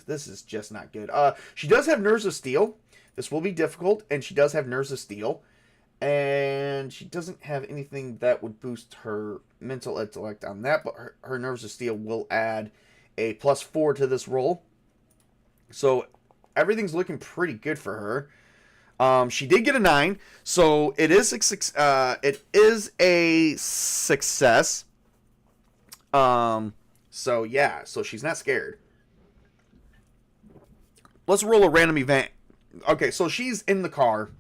A: this is just not good. She does have Nerves of Steel. This will be difficult, and she does have Nerves of Steel. And she doesn't have anything that would boost her mental intellect on that, but her Nerves of Steel will add a +4 to this roll. So everything's looking pretty good for her. She did get a 9, so it is a success. So yeah, so she's not scared. Let's roll a random event. Okay, so she's in the car.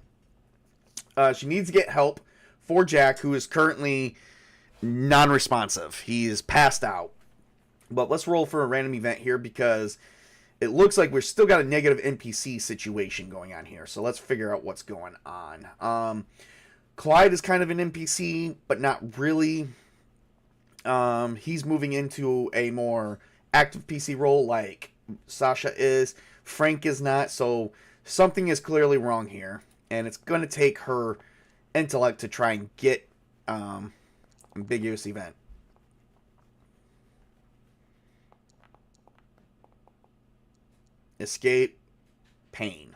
A: She needs to get help for Jack, who is currently non-responsive. He is passed out. But let's roll for a random event here, because it looks like we've still got a negative NPC situation going on here. So let's figure out what's going on. Clyde is kind of an NPC, but not really. He's moving into a more active PC role like Sasha is. Frank is not. So something is clearly wrong here. And it's going to take her intellect to try and get ambiguous event. Escape. Pain.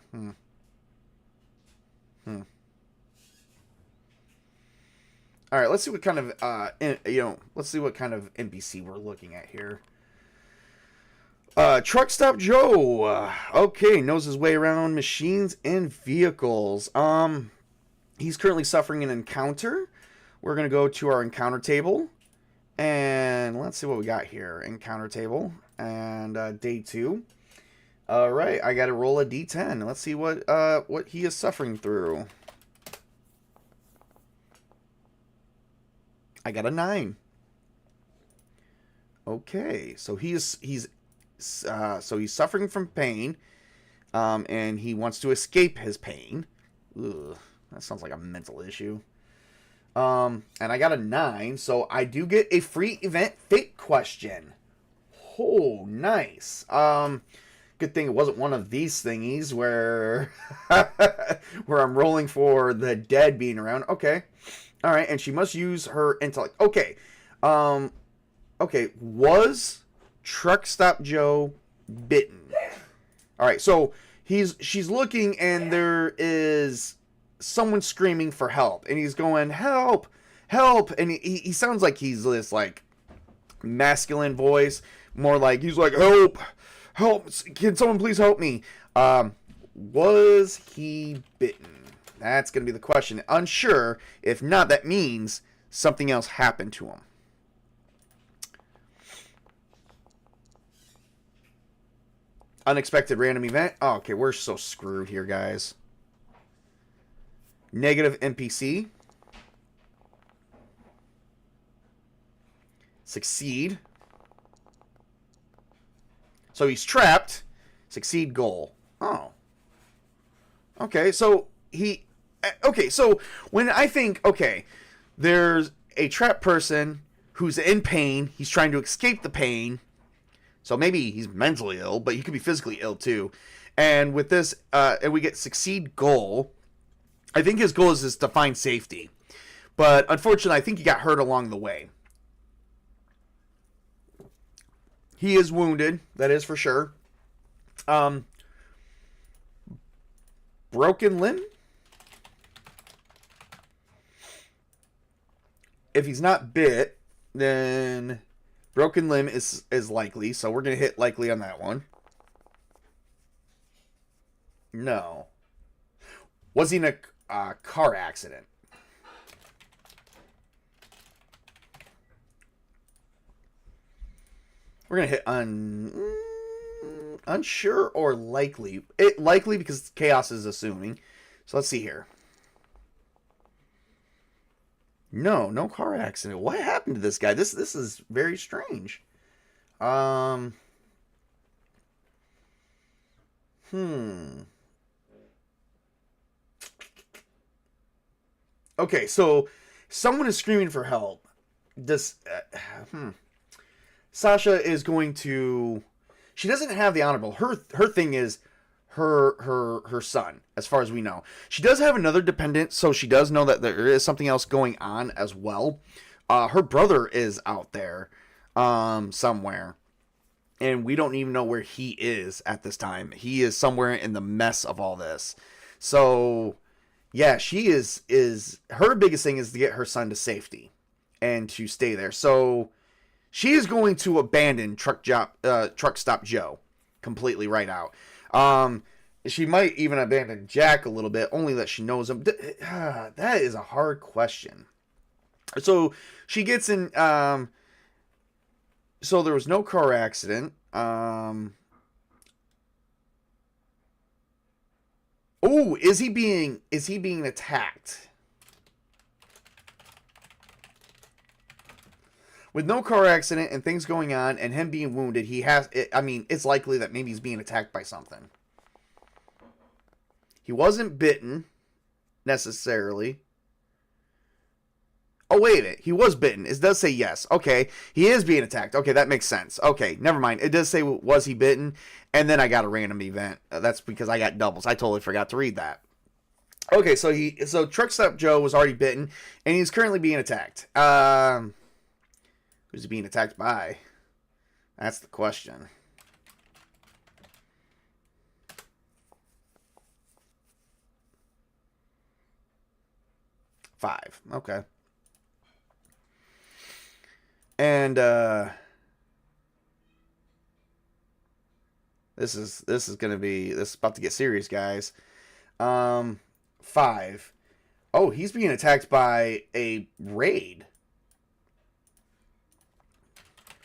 A: All right, let's see what kind of let's see what kind of NPC we're looking at here. Truck Stop Joe. Okay, knows his way around machines and vehicles. He's currently suffering an encounter. We're gonna go to our encounter table, and let's see what we got here. Encounter table and day 2. All right, I got to roll a d10. Let's see what he is suffering through. I got a 9. Okay, so he's suffering from pain, and he wants to escape his pain. Ugh, that sounds like a mental issue. And I got a 9, so I do get a free event fate question. Oh, nice. Good thing it wasn't one of these thingies where where I'm rolling for the dead being around. Okay. All right, and she must use her intellect. Okay. Okay, was Truck Stop Joe bitten? All right, so she's looking, and there is someone screaming for help, and he's going, help, help, and he sounds like he's this like masculine voice, more like he's like, help, help, can someone please help me? Was he bitten? That's going to be the question. Unsure. If not, that means something else happened to him. Unexpected random event. Oh, okay, we're so screwed here, guys. Negative NPC. Succeed. So he's trapped. Succeed goal. Oh. Okay, so he... Okay, so when I think, okay, there's a trapped person who's in pain. He's trying to escape the pain. So maybe he's mentally ill, but he could be physically ill too. And with this, and we get succeed goal. I think his goal is to find safety. But unfortunately, I think he got hurt along the way. He is wounded, that is for sure. Broken limb? If he's not bit, then broken limb is likely. So we're going to hit likely on that one. No. Was he in a car accident? We're going to hit unsure or likely. Likely because chaos is assuming. So let's see here. No car accident. What happened to this guy? This is very strange. Um, hmm. Okay, so someone is screaming for help. This, Sasha is going to. She doesn't have the honorable. Her thing is her son, as far as we know. She does have another dependent, so she does know that there is something else going on as well. Her brother is out there, somewhere, and we don't even know where he is at this time. He is somewhere in the mess of all this. So, yeah, she is her biggest thing is to get her son to safety and to stay there. So she is going to abandon Truck Stop Joe completely right out. She might even abandon Jack a little bit, only that she knows him. That is a hard question. So she gets in. So there was no car accident. Oh, is he being attacked? With no car accident and things going on and him being wounded, it's likely that maybe he's being attacked by something. He wasn't bitten, necessarily. Oh, wait a minute. He was bitten. It does say yes. Okay. He is being attacked. Okay, that makes sense. Okay, never mind. It does say, was he bitten? And then I got a random event. That's because I got doubles. I totally forgot to read that. Okay, so Truck Stop Joe was already bitten, and he's currently being attacked. Who's he being attacked by? That's the question. Five. Okay. And this is about to get serious, guys. 5. Oh, he's being attacked by a raid.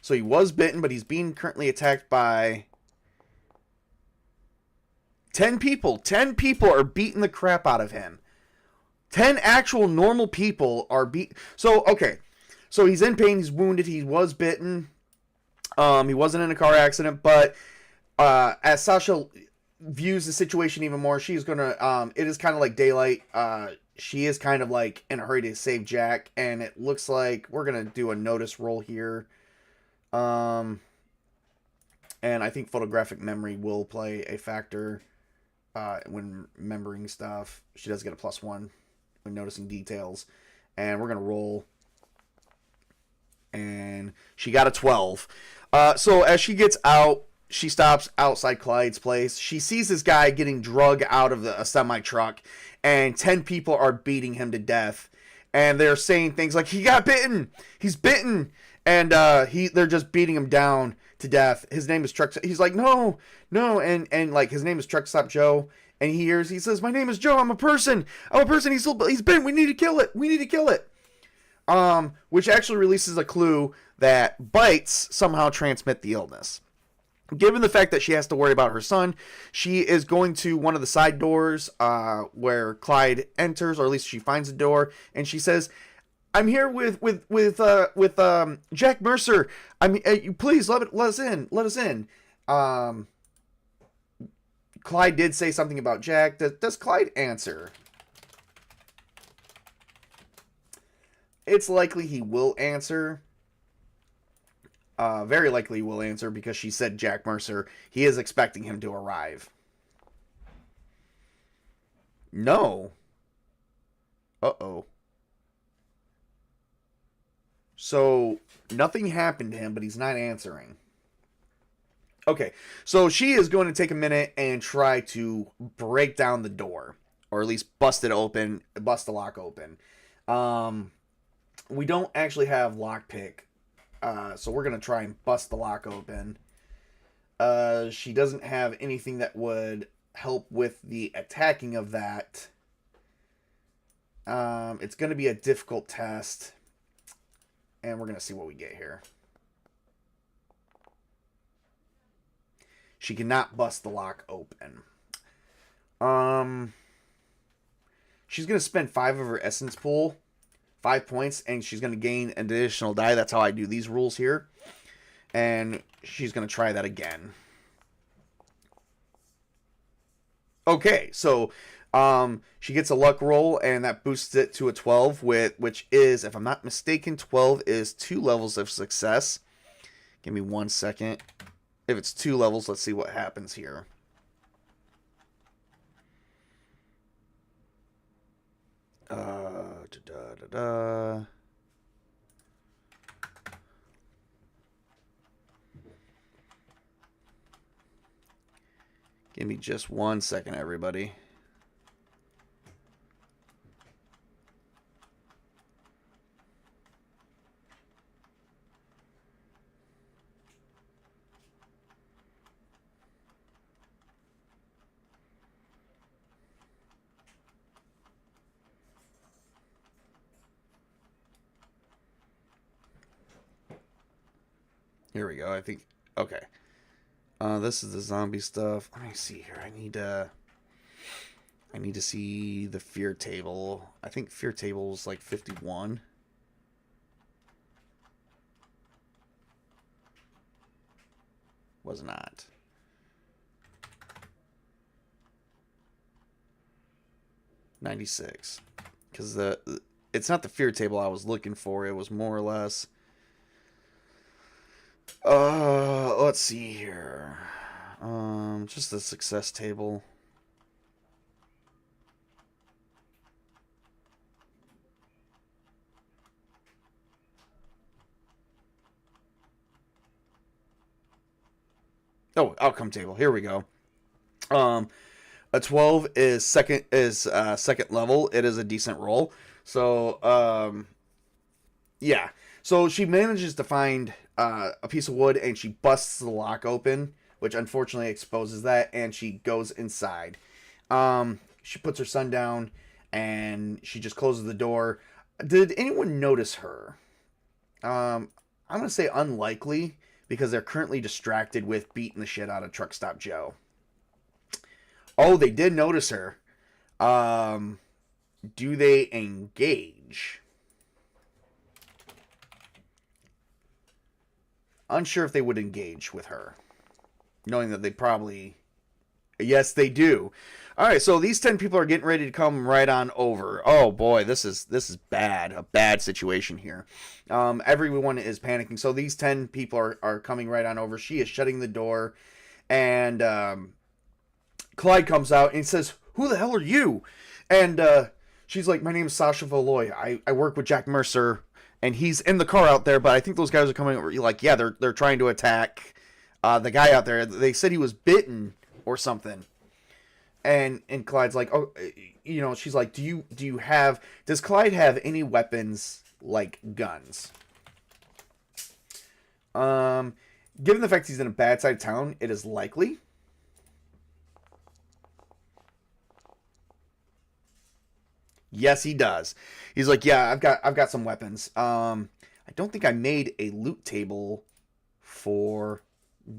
A: So he was bitten, but he's being currently attacked by 10 people. 10 people are beating the crap out of him. 10 actual normal people are So, okay. So he's in pain. He's wounded. He was bitten. He wasn't in a car accident, but as Sasha views the situation even more, she's going to... it is kind of like daylight. She is kind of like in a hurry to save Jack, and it looks like we're going to do a notice roll here. And I think photographic memory will play a factor when remembering stuff. She does get a +1 when noticing details. And we're going to roll. And she got a 12. So as she gets out, she stops outside Clyde's place. She sees this guy getting drug out of a semi-truck. And 10 people are beating him to death. And they're saying things like, he got bitten. He's bitten. And they're just beating him down to death. His name is Truck. He's like, no, and like his name is Truck Stop Joe. And he says, my name is Joe. I'm a person. He's bitten. We need to kill it. Which actually releases a clue that bites somehow transmit the illness. Given the fact that she has to worry about her son, she is going to one of the side doors where Clyde enters, or at least she finds a door, and she says, I'm here with Jack Mercer. Please let us in. Clyde did say something about Jack. Does Clyde answer? It's likely he will answer. Very likely he will answer because she said Jack Mercer. He is expecting him to arrive. No. Uh-oh. So, nothing happened to him, but he's not answering. Okay, so she is going to take a minute and try to break down the door. Or at least bust the lock open. We don't actually have lockpick. So we're going to try and bust the lock open. She doesn't have anything that would help with the attacking of that. It's going to be a difficult test. And we're going to see what we get here. She cannot bust the lock open. She's going to spend 5 of her essence pool. 5 points, and she's going to gain an additional die. That's how I do these rules here. And she's going to try that again. Okay, so she gets a luck roll, and that boosts it to a 12, which is, if I'm not mistaken, 12 is 2 levels of success. Give me 1 second. If it's 2 levels, let's see what happens here. Give me just 1 second, everybody. Here we go. I think, okay. This is the zombie stuff. Let me see here. I need to see the fear table. I think fear table is like 51. Was not. $96. Because it's not the fear table I was looking for. It was more or less. Let's see here. Just the success table. Oh, outcome table. Here we go. A 12 is second level. It is a decent roll. So, yeah. So she manages to find a piece of wood, and she busts the lock open, which unfortunately exposes that, and she goes inside. She puts her son down, and she just closes the door. Did anyone notice her? I'm going to say unlikely, because they're currently distracted with beating the shit out of Truck Stop Joe. Oh, they did notice her. Do they engage? Unsure if they would engage with her, knowing that they probably... Yes, they do. All right, so these 10 people are getting ready to come right on over. Oh boy, this is bad. A bad situation here. Everyone is panicking. So these 10 people are coming right on over. She is shutting the door, and Clyde comes out and says, "Who the hell are you?" And she's like, "My name is Sasha Valoy. I work with Jack Mercer, and he's in the car out there, but I think those guys are coming over." You're like, yeah, they're trying to attack the guy out there. They said he was bitten or something. And Clyde's like, "Oh, you know," she's like, does Clyde have any weapons like guns?" Given the fact he's in a bad side of town, it is likely. Yes, he does. He's like, "Yeah, I've got some weapons. I don't think I made a loot table for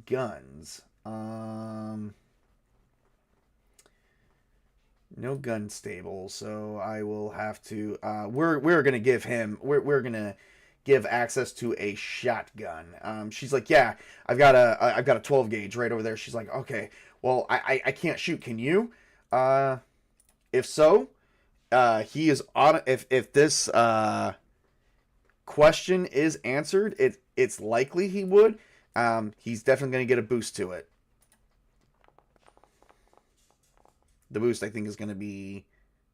A: guns. No gun stable, so I will have to. We're gonna give him. We're gonna give access to a shotgun." She's like, "Yeah, I've got a 12 gauge right over there." She's like, "Okay, well, I can't shoot. Can you? If so." He is on. If this question is answered, it's likely he would. He's definitely going to get a boost to it. The boost, I think, is going to be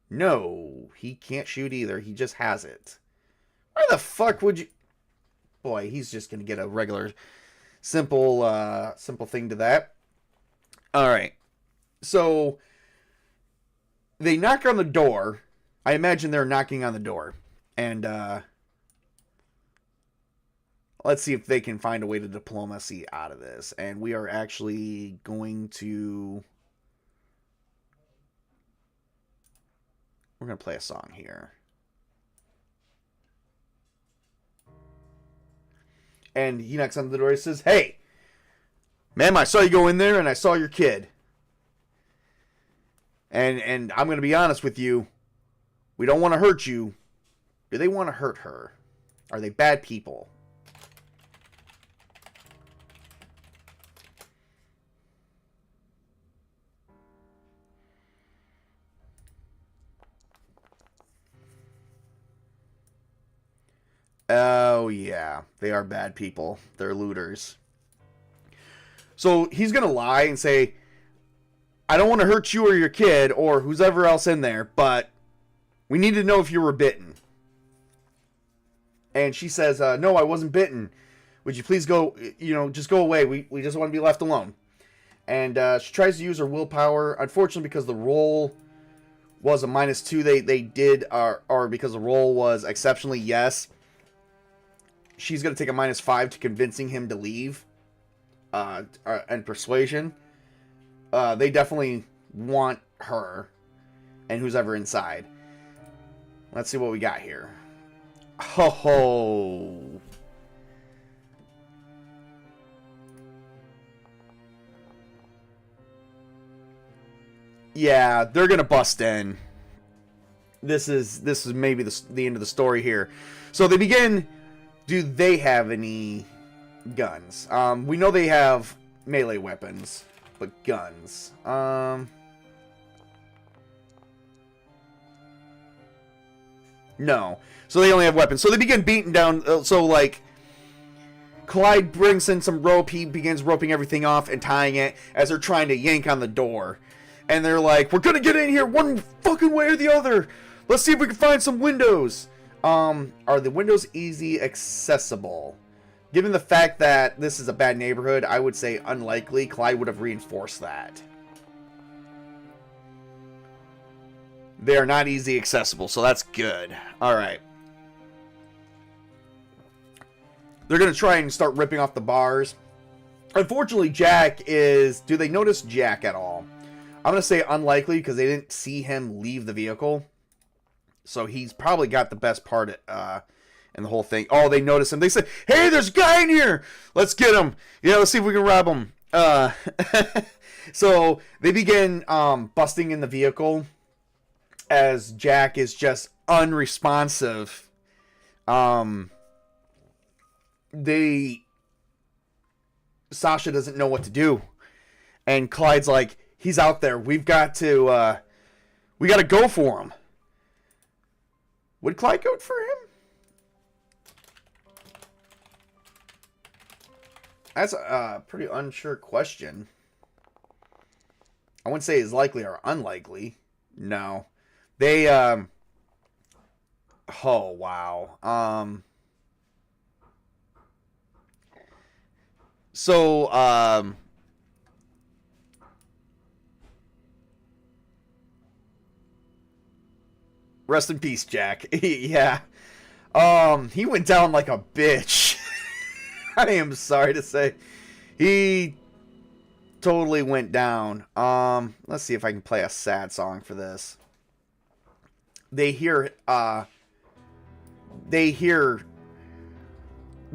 A: no. He can't shoot either. He just has it. Why the fuck would you? Boy, he's just going to get a regular, simple thing to that. All right, so they knock on the door. I imagine they're knocking on the door. And let's see if they can find a way to diplomacy out of this. And we are actually going to... We're going to play a song here. And he knocks on the door and says, "Hey, ma'am, I saw you go in there and I saw your kid. And I'm going to be honest with you. We don't want to hurt you, Do they want to hurt her? Are they bad people? Oh, yeah. They are bad people. They're looters. So he's going to lie and say, I don't want to hurt you or your kid or who's ever else in there, but we need to know if you were bitten. And she says, no, I wasn't bitten. Would you please go, just go away. We just want to be left alone. And she tries to use her willpower. Unfortunately, because the roll was a -2, they did, or because the roll was exceptionally yes, she's going to take a -5 to convincing him to leave. And persuasion. They definitely want her and who's ever inside. Let's see what we got here. Ho ho. Yeah, they're gonna bust in. This is maybe the end of the story here. So they begin. Do they have any guns? We know they have melee weapons, but guns. No. So they only have weapons. So they begin beating down. So, like, Clyde brings in some rope. He begins roping everything off and tying it as they're trying to yank on the door. And they're like, we're going to get in here one fucking way or the other. Let's see if we can find some windows. Are the windows easy accessible? Given the fact that this is a bad neighborhood, I would say unlikely. Clyde would have reinforced that. They are not easy accessible, so that's good. Alright. They're going to try and start ripping off the bars. Unfortunately, Jack is... Do they notice Jack at all? I'm going to say unlikely because they didn't see him leave the vehicle. So he's probably got the best part in the whole thing. Oh, they notice him. They say, hey, there's a guy in here. Let's get him. Yeah, let's see if we can rob him. So they begin busting in the vehicle as Jack is just unresponsive. Sasha doesn't know what to do. And Clyde's like, he's out there. We got to go for him. Would Clyde go for him? That's a pretty unsure question. I wouldn't say it's likely or unlikely. No. They, oh, wow. Rest in peace, Jack. Yeah. He went down like a bitch. I am sorry to say. He totally went down. Let's see if I can play a sad song for this. They hear the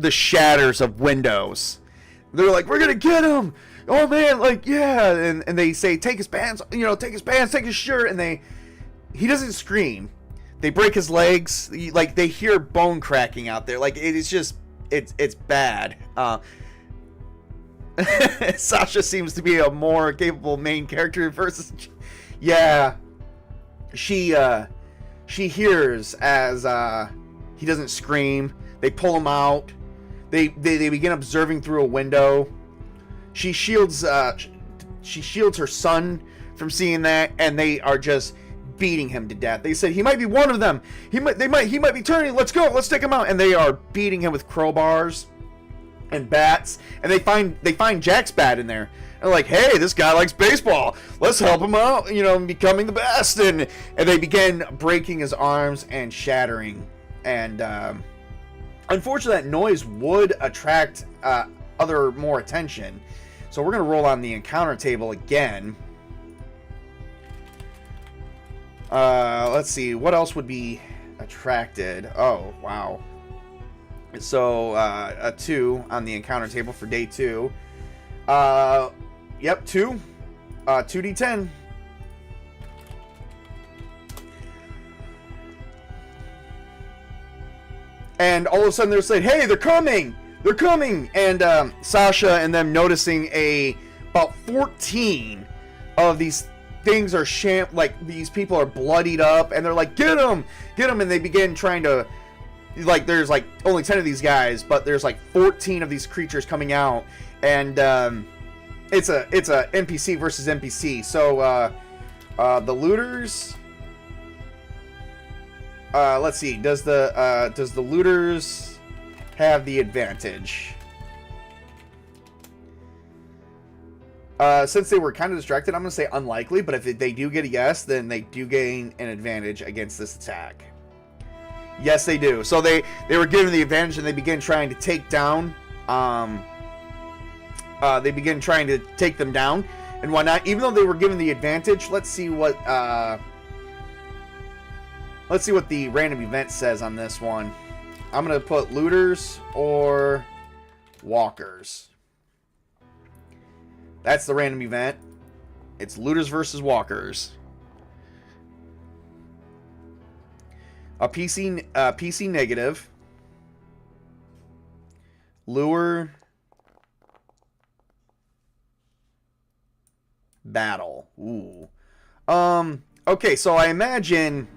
A: shatters of windows. They're like, we're gonna get him. Oh man, like, yeah. And they say, take his pants, take his pants, take his shirt. And he doesn't scream. They break his legs. Like, they hear bone cracking out there. Like, it's just, it's bad. Sasha seems to be a more capable main character versus, yeah. She hears as he doesn't scream. They pull him out. They begin observing through a window. She shields her son from seeing that, and they are just beating him to death. They said he might be one of them. He might be turning. Let's go. Let's take him out. And they are beating him with crowbars and bats. And they find Jack's bat in there. And they're like, hey, this guy likes baseball. Let's help him out. Becoming the best. And they begin breaking his arms and shattering. And unfortunately, that noise would attract more attention. So we're gonna roll on the encounter table again. Let's see, what else would be attracted? Oh, wow. So, a 2 on the encounter table for day 2. Yep, 2. 2d10. And all of a sudden they're saying, hey, they're coming! They're coming! And Sasha and them noticing about 14 of these things are like these people are bloodied up, and they're like, get them! Get them! And they begin trying to, like, there's like only 10 of these guys, but there's like 14 of these creatures coming out, and it's a NPC versus NPC. So the looters, let's see, does the looters have the advantage? Since they were kind of distracted, I'm going to say unlikely, but if they do get a yes, then they do gain an advantage against this attack. Yes, they do. So they were given the advantage, and they begin trying to take down, they begin trying to take them down and whatnot. Even though they were given the advantage, let's see what the random event says on this one. I'm going to put looters or walkers. That's the random event. It's looters versus walkers. A PC negative. Lure. Battle. Ooh. Okay, so I imagine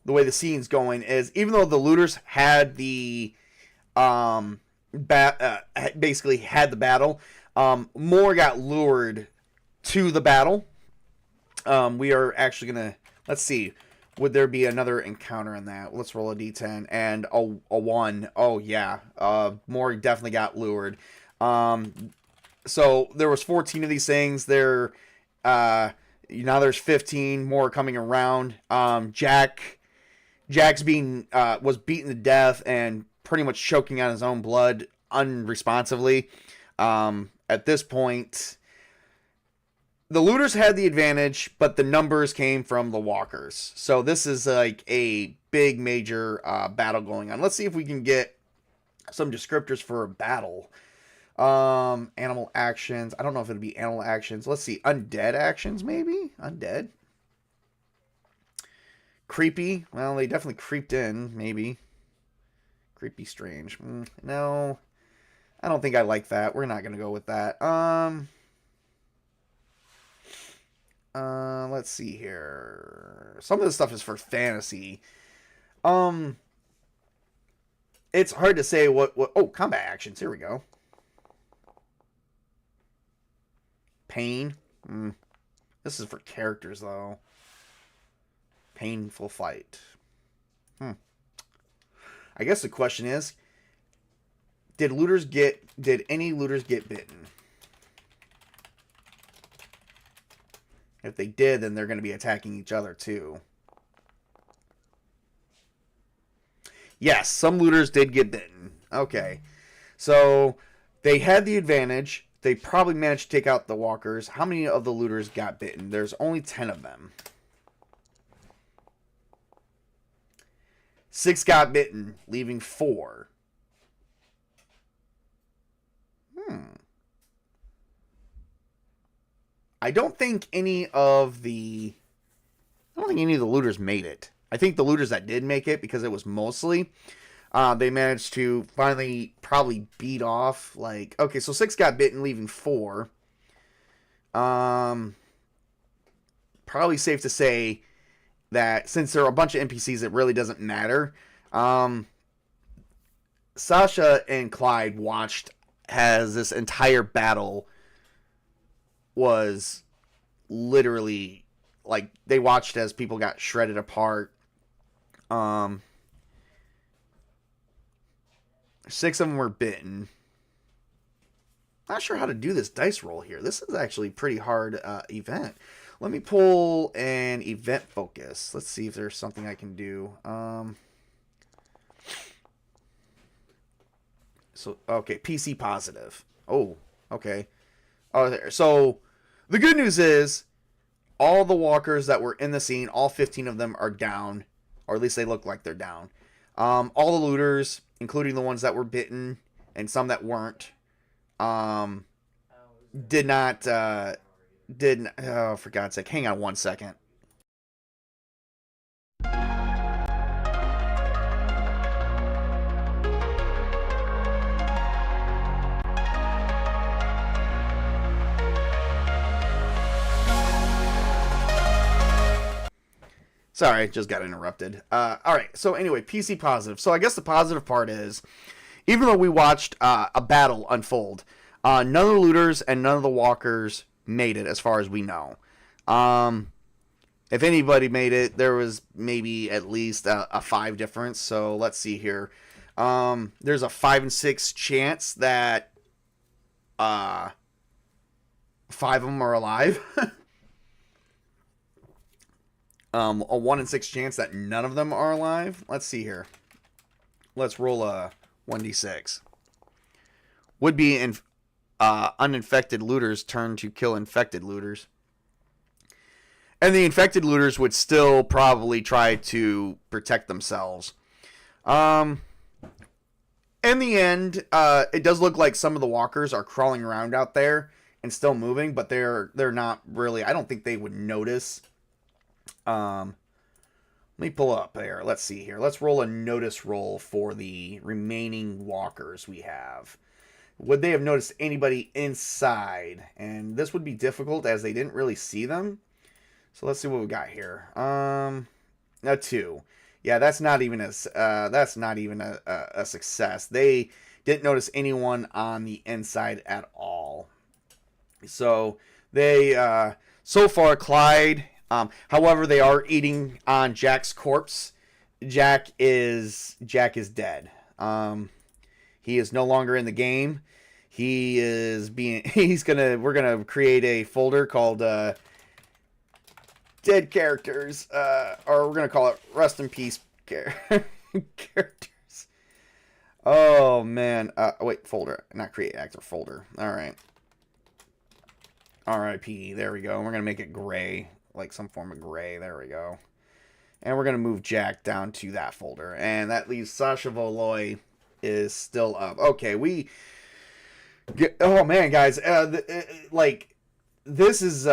A: the way the scene's going is, even though the looters had the basically had the battle, more got lured to the battle. We are actually gonna, let's see, would there be another encounter in that? Let's roll a d10 and a 1. Oh yeah, more definitely got lured. So there was 14 of these things. Now there's 15 more coming around. Jack's was beaten to death and pretty much choking on his own blood unresponsively. At this point, the looters had the advantage, but the numbers came from the walkers. So this is like a big major battle going on. Let's see if we can get some descriptors for a battle. Animal actions. I don't know if it'll be animal actions. Let's see. Undead actions, maybe? Undead. Creepy. Well, they definitely creeped in, maybe. Creepy strange. No. I don't think I like that. We're not going to go with that. Let's see here. Some of this stuff is for fantasy. It's hard to say what oh, combat actions. Here we go. Pain. This is for characters, though. Painful fight. I guess the question is, did any looters get bitten? If they did, then they're going to be attacking each other too. Yes, some looters did get bitten. Okay. So they had the advantage. They probably managed to take out the walkers. How many of the looters got bitten? There's only 10 of them. 6 got bitten, leaving 4. I don't think any of the looters made it. I think the looters that did make it, because it was mostly, they managed to finally probably beat off, like, okay, so 6 got bitten, leaving 4. Probably safe to say that since there are a bunch of NPCs, it really doesn't matter. Sasha and Clyde watched as this entire battle was literally, like, they watched as people got shredded apart. 6 of them were bitten. Not sure how to do this dice roll here. This is actually a pretty hard event. Let me pull an event focus. Let's see if there's something I can do. So, okay, PC positive. Oh, okay. Oh, there. So, the good news is, all the walkers that were in the scene, all 15 of them are down. Or at least they look like they're down. All the looters, including the ones that were bitten, and some that weren't, did not didn't. Oh, for God's sake, hang on 1 second. Sorry, just got interrupted. All right, so anyway, PC positive. So I guess the positive part is, even though we watched a battle unfold, none of the looters and none of the walkers made it, as far as we know. If anybody made it, there was maybe at least a 5 difference. So let's see here. There's a 5 and 6 chance that 5 of them are alive. A 1 in 6 chance that none of them are alive. Let's see here. Let's roll a 1d6. Would be uninfected looters turn to kill infected looters. And the infected looters would still probably try to protect themselves. In the end, it does look like some of the walkers are crawling around out there and still moving, but they're not really. I don't think they would notice. Let me pull up there. Let's see here. Let's roll a notice roll for the remaining walkers we have. Would they have noticed anybody inside? And this would be difficult as they didn't really see them. So let's see what we got here. A 2. Yeah, that's not even a success. They didn't notice anyone on the inside at all. So they so far Clyde. However, they are eating on Jack's corpse. Jack is dead. He is no longer in the game. We're gonna create a folder called Dead Characters, or we're gonna call it Rest in Peace Characters. Oh man, wait, folder, not create actor, folder. All right. R.I.P. There we go. We're gonna make it gray. Like some form of gray. There we go. And we're going to move Jack down to that folder. And that leaves Sasha Voloy is still up. Okay, oh man, guys. This is...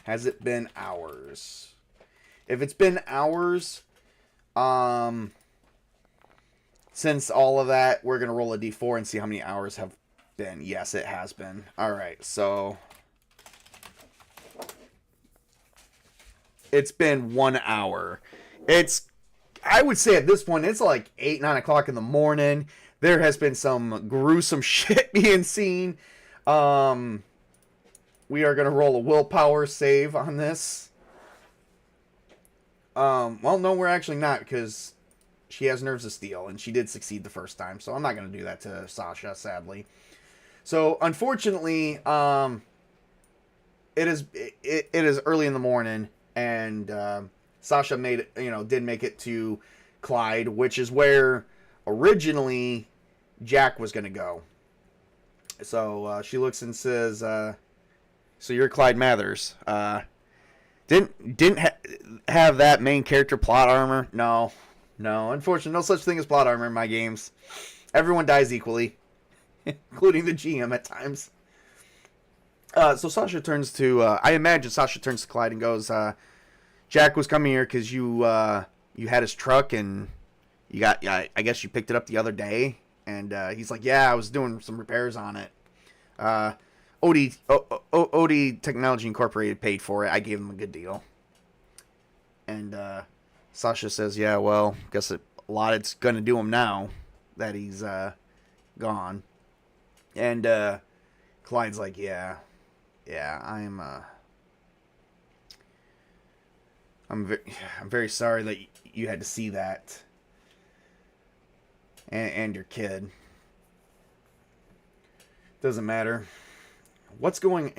A: Has it been hours? If it's been hours... Since all of that, we're going to roll a d4 and see how many hours have been. Yes, it has been. All right, so it's been 1 hour. I would say at this point, it's like 8, 9 o'clock in the morning. There has been some gruesome shit being seen. We are going to roll a willpower save on this. Well, no, we're actually not, because she has nerves of steel, and she did succeed the first time, so I'm not going to do that to Sasha, sadly. So, unfortunately, it is early in the morning, and Sasha did make it to Clyde, which is where originally Jack was going to go. So she looks and says, "So you're Clyde Mathers? Didn't have that main character plot armor? No, unfortunately, no such thing as plot armor in my games. Everyone dies equally, including the GM at times." So Sasha turns to, I imagine Sasha turns to Clyde and goes, "Jack was coming here because you had his truck and I guess you picked it up the other day." And he's like, "Yeah, I was doing some repairs on it. OD Technology Incorporated paid for it. I gave them a good deal." And Sasha says, "Yeah, well, guess a lot it's going to do him now that he's gone." And Clyde's like, yeah, I'm very sorry that you had to see that. And your kid. Doesn't matter. What's going,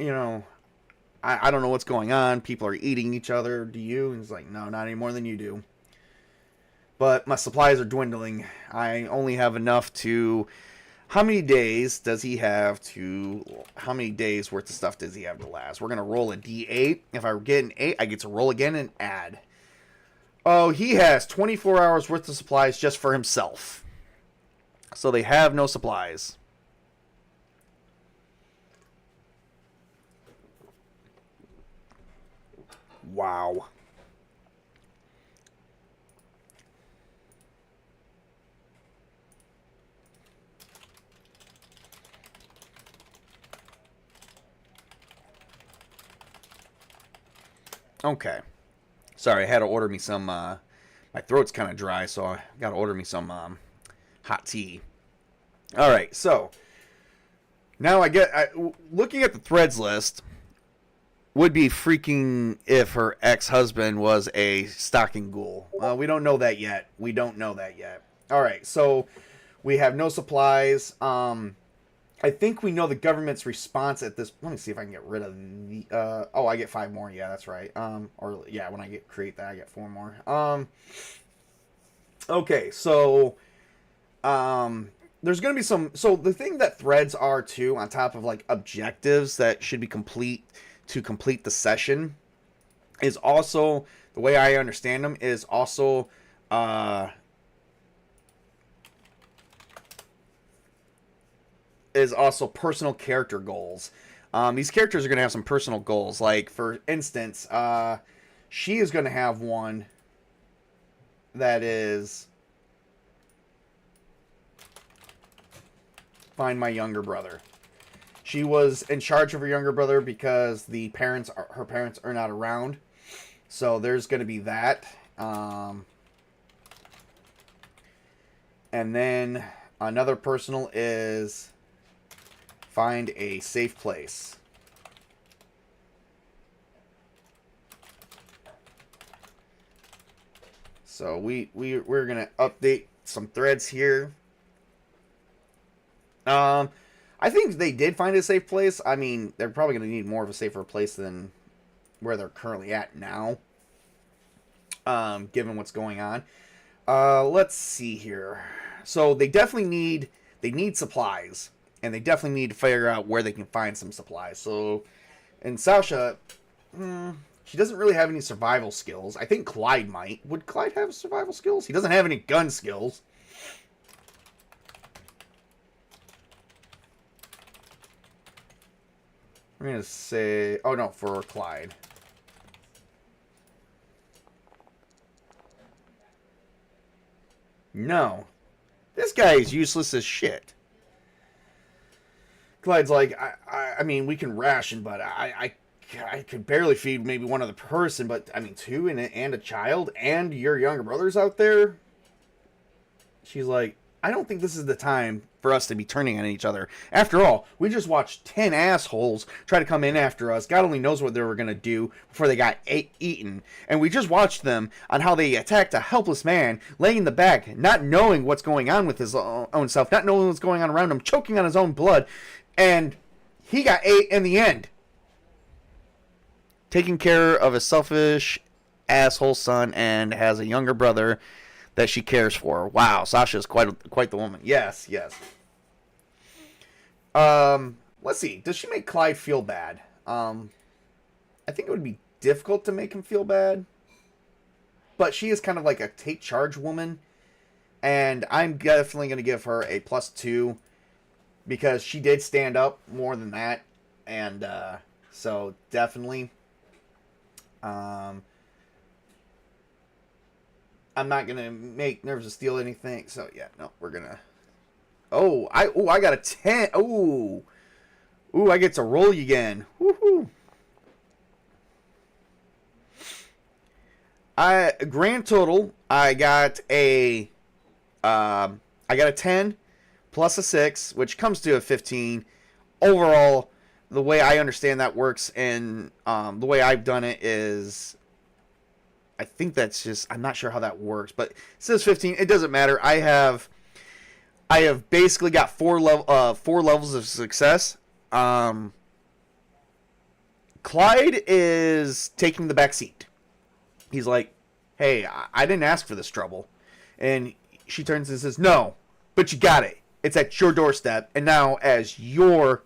A: I don't know what's going on. People are eating each other. Do you? And he's like, "No, not any more than you do. But my supplies are dwindling. I only have enough to..." How many days worth of stuff does he have to last? We're going to roll a d8. If I get an 8, I get to roll again and add. Oh, he has 24 hours worth of supplies just for himself. So they have no supplies. Wow. Okay. Sorry, I had to order me some, my throat's kind of dry, so I got to order me some hot tea. All right, so now looking at the threads list, would be freaking if her ex-husband was a stalking ghoul. We don't know that yet. All right, so we have no supplies. I think we know the government's response at this. Let me see if I can get rid of the. Oh, I get 5 more. Yeah, that's right. Or yeah, when I create that, I get 4 more. Okay, so there's gonna be some. So the thing that threads are too, on top of like objectives that should be complete to complete the session, is also, the way I understand them, is also personal character goals. These characters are going to have some personal goals. Like, for instance, she is going to have one that is find my younger brother. She was in charge of her younger brother because her parents are not around. So there's going to be that. And then another personal is find a safe place. So we're gonna update some threads here. I think they did find a safe place. I mean, they're probably gonna need more of a safer place than where they're currently at now. Given what's going on. Let's see here. So they definitely need supplies. And they definitely need to figure out where they can find some supplies. So, and Sasha, she doesn't really have any survival skills. I think Clyde might. Would Clyde have survival skills? He doesn't have any gun skills. I'm going to say, oh no, for Clyde. No. This guy is useless as shit. Clyde's like, I mean, we can ration, but I could barely feed maybe one other person, but I mean, 2 and a child, and your younger brother's out there. She's like, I don't think this is the time for us to be turning on each other. After all, we just watched 10 assholes try to come in after us. God only knows what they were going to do before they got eaten. And we just watched them on how they attacked a helpless man laying in the back, not knowing what's going on with his own self, not knowing what's going on around him, choking on his own blood. And he got ate in the end. Taking care of a selfish asshole son and has a younger brother that she cares for. Wow, Sasha's quite the woman. Yes. Let's see. Does she make Clyde feel bad? I think it would be difficult to make him feel bad. But she is kind of like a take charge woman. And I'm definitely going to give her a +2. Because she did stand up more than that. And so definitely. I'm not going to make Nerves of Steel anything. So yeah, no, we're going to. I got a 10. Oh, I get to roll again. Woohoo. Grand total, I got a 10. Plus a 6, which comes to a 15. Overall, the way I understand that works and the way I've done it is, I think that's just, I'm not sure how that works, but it says 15. It doesn't matter. I have basically got 4 levels of success. Clyde is taking the back seat. He's like, hey, I didn't ask for this trouble. And she turns and says, no, but you got it. It's at your doorstep, and now as you're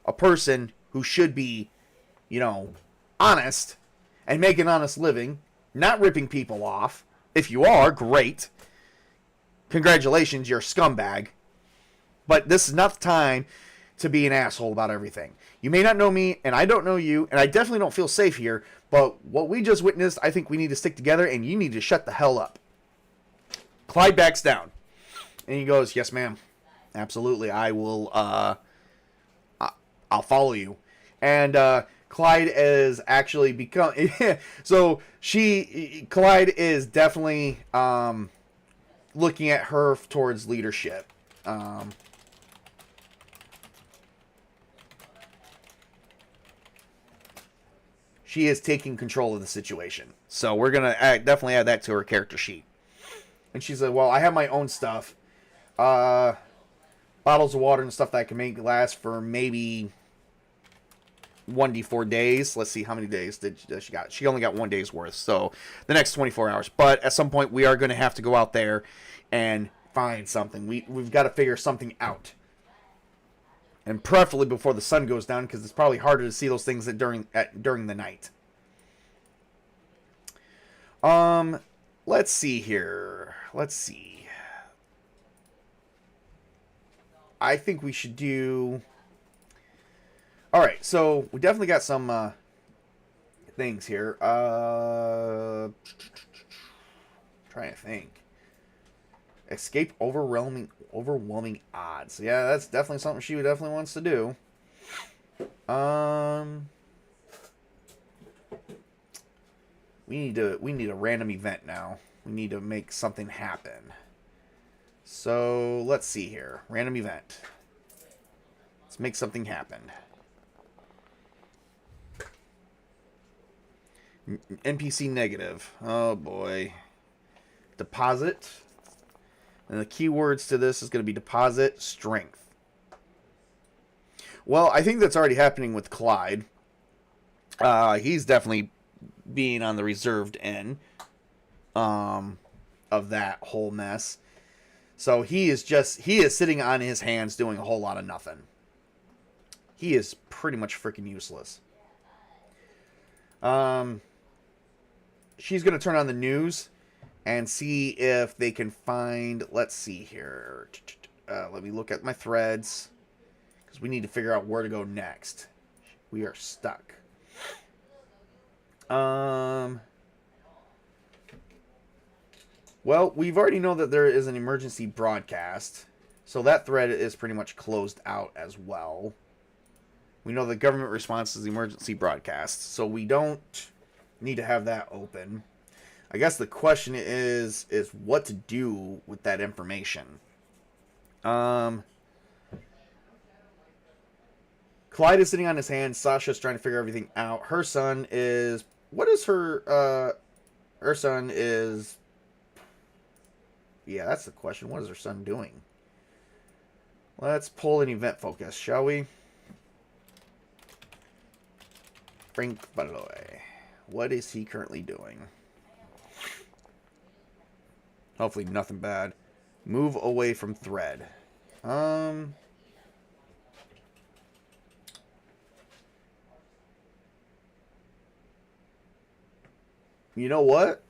A: a person who should be, honest and make an honest living, not ripping people off, If you are, great. Congratulations, you're a scumbag. But this is not the time to be an asshole about everything. You may not know me, and I don't know you, and I definitely don't feel safe here, but what we just witnessed, I think we need to stick together, and you need to shut the hell up. Clyde backs down. And he goes, yes, ma'am. Absolutely. I will, I'll follow you. And, Clyde is actually so Clyde is definitely, looking at her towards leadership. She is taking control of the situation. So we're going to definitely add that to her character sheet. And she said, well, I have my own stuff. Bottles of water and stuff that I can make last for maybe 1d4 days. Let's see, how many days did she got? She only got 1 day's worth. So the next 24 hours. But at some point, we are going to have to go out there and find something. We've got to figure something out. And preferably before the sun goes down, because it's probably harder to see those things during the night. Let's see here. Let's see. I think we should do... Alright, so we definitely got some things here. Trying to think. Escape overwhelming odds. Yeah, that's definitely something she definitely wants to do. We need a random event now. We need to make something happen. So let's see here. Random event. Let's make something happen. NPC negative. Oh boy. Deposit. And the keywords to this is going to be deposit strength. Well, I think that's already happening with Clyde. He's definitely being on the reserved end of that whole mess. So he is sitting on his hands doing a whole lot of nothing. He is pretty much freaking useless. She's going to turn on the news and see if they can find... Let's see here. Let me look at my threads, because we need to figure out where to go next. We are stuck. Well, we've already know that there is an emergency broadcast, so that thread is pretty much closed out as well. We know the government response is the emergency broadcast, so we don't need to have that open. I guess the question is what to do with that information. Clyde is sitting on his hands. Sasha's trying to figure everything out. Her son is... What is her... her son is... Yeah, that's the question. What is her son doing? Let's pull an event focus, shall we? Frank Baloy. What is he currently doing? Hopefully nothing bad. Move away from thread. You know what?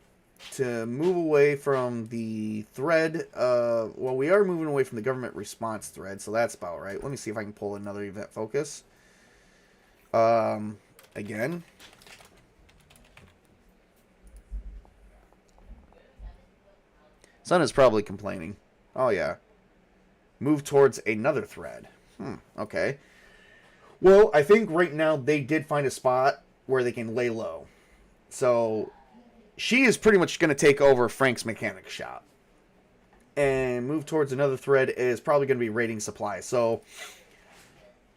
A: To move away from the thread, well, we are moving away from the government response thread, so that's about right. Let me see if I can pull another event focus. Again. Son is probably complaining. Oh, yeah. Move towards another thread. Okay. Well, I think right now they did find a spot where they can lay low. So, she is pretty much going to take over Frank's mechanic shop. And move towards another thread is probably going to be raiding supplies. So,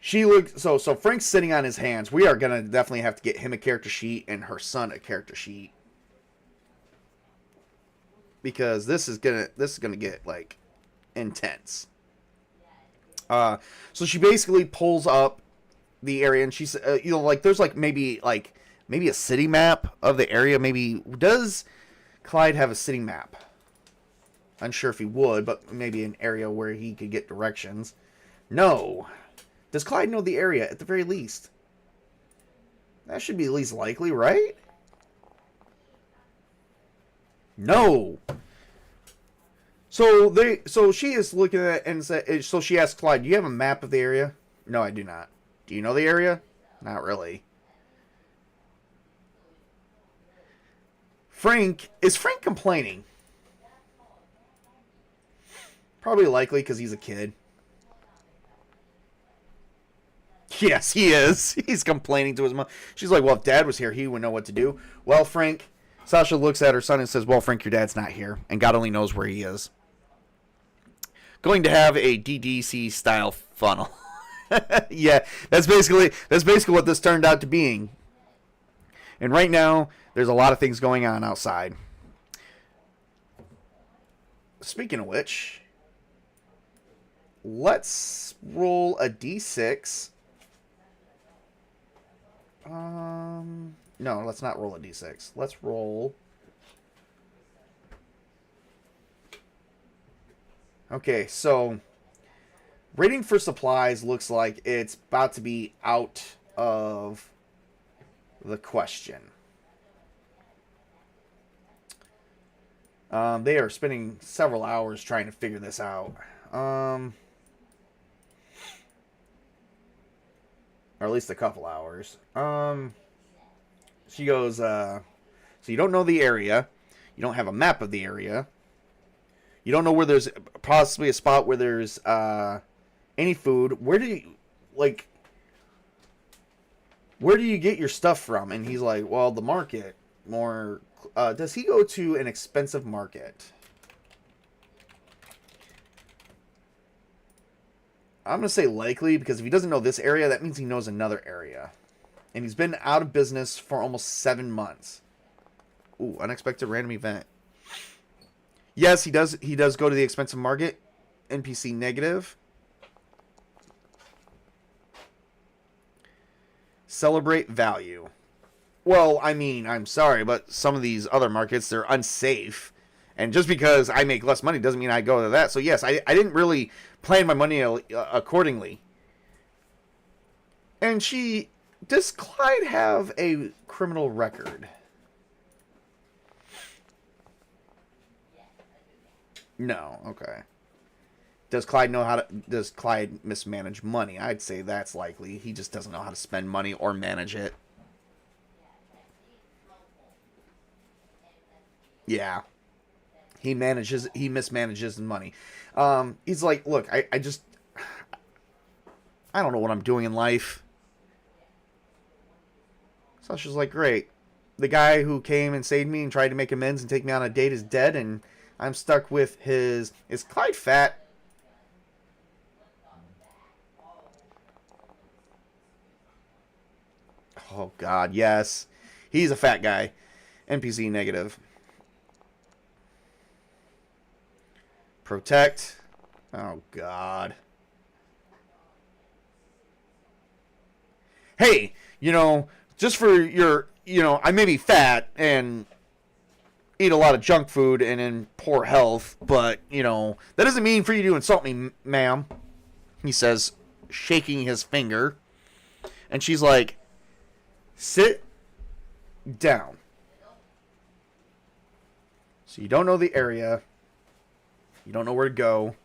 A: so Frank's sitting on his hands. We are going to definitely have to get him a character sheet and her son a character sheet. Because this is gonna get like intense. So she basically pulls up the area, and she's like there's like maybe a city map of the area. Maybe does Clyde have a city map? Unsure if he would, but maybe an area where he could get directions. No. Does Clyde know the area at the very least? That should be at least likely, right? No. So she is looking at it and so she asks Clyde, "Do you have a map of the area?" "No, I do not." "Do you know the area?" "Not really." Is Frank complaining? Probably likely because he's a kid. Yes, he is. He's complaining to his mom. She's like, "Well, if Dad was here, he would know what to do." "Well, Frank," Sasha looks at her son and says, "Well, Frank, your dad's not here, and God only knows where he is." Going to have a DDC style funnel. Yeah, that's basically what this turned out to being. And right now, there's a lot of things going on outside. Speaking of which, let's roll a d6. No, let's not roll a d6. Let's roll. Okay, so rating for supplies looks like it's about to be out of the question. They are spending several hours trying to figure this out. Or at least a couple hours. She goes, so you don't know the area. You don't have a map of the area. You don't know where there's possibly a spot where there's any food. Where do you get your stuff from? And he's like, "Well, the market. More. Does he go to an expensive market?" I'm going to say likely, because if he doesn't know this area, that means he knows another area. And he's been out of business for almost 7 months. Ooh, unexpected random event. Yes, he does go to the expensive market. NPC negative. Celebrate value. Well, I mean, I'm sorry, but some of these other markets, they're unsafe. And just because I make less money doesn't mean I go to that. So yes, I didn't really plan my money accordingly. And does Clyde have a criminal record? No, okay. Does Clyde mismanage money? I'd say that's likely. He just doesn't know how to spend money or manage it. Yeah. He mismanages money. He's like, "Look, I don't know what I'm doing in life." Sasha's like, "Great. The guy who came and saved me and tried to make amends and take me on a date is dead, and I'm stuck with his..." Is Clyde fat? Oh, God, yes. He's a fat guy. NPC negative. Protect. Oh, God. Hey, just for I may be fat and eat a lot of junk food and in poor health, but, that doesn't mean for you to insult me, ma'am, he says, shaking his finger. And she's like, "Sit down." So you don't know the area. You don't know where to go.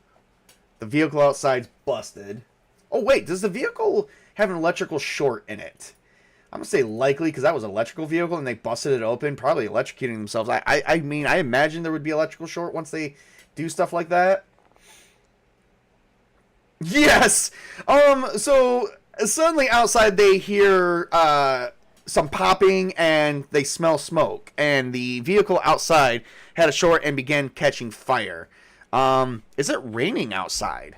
A: The vehicle outside's busted. Oh, wait, does the vehicle have an electrical short in it? I'm going to say likely, because that was an electrical vehicle and they busted it open, probably electrocuting themselves. I mean, I imagine there would be electrical short once they do stuff like that. Yes! So suddenly outside they hear some popping and they smell smoke. And the vehicle outside had a short and began catching fire. Is it raining outside?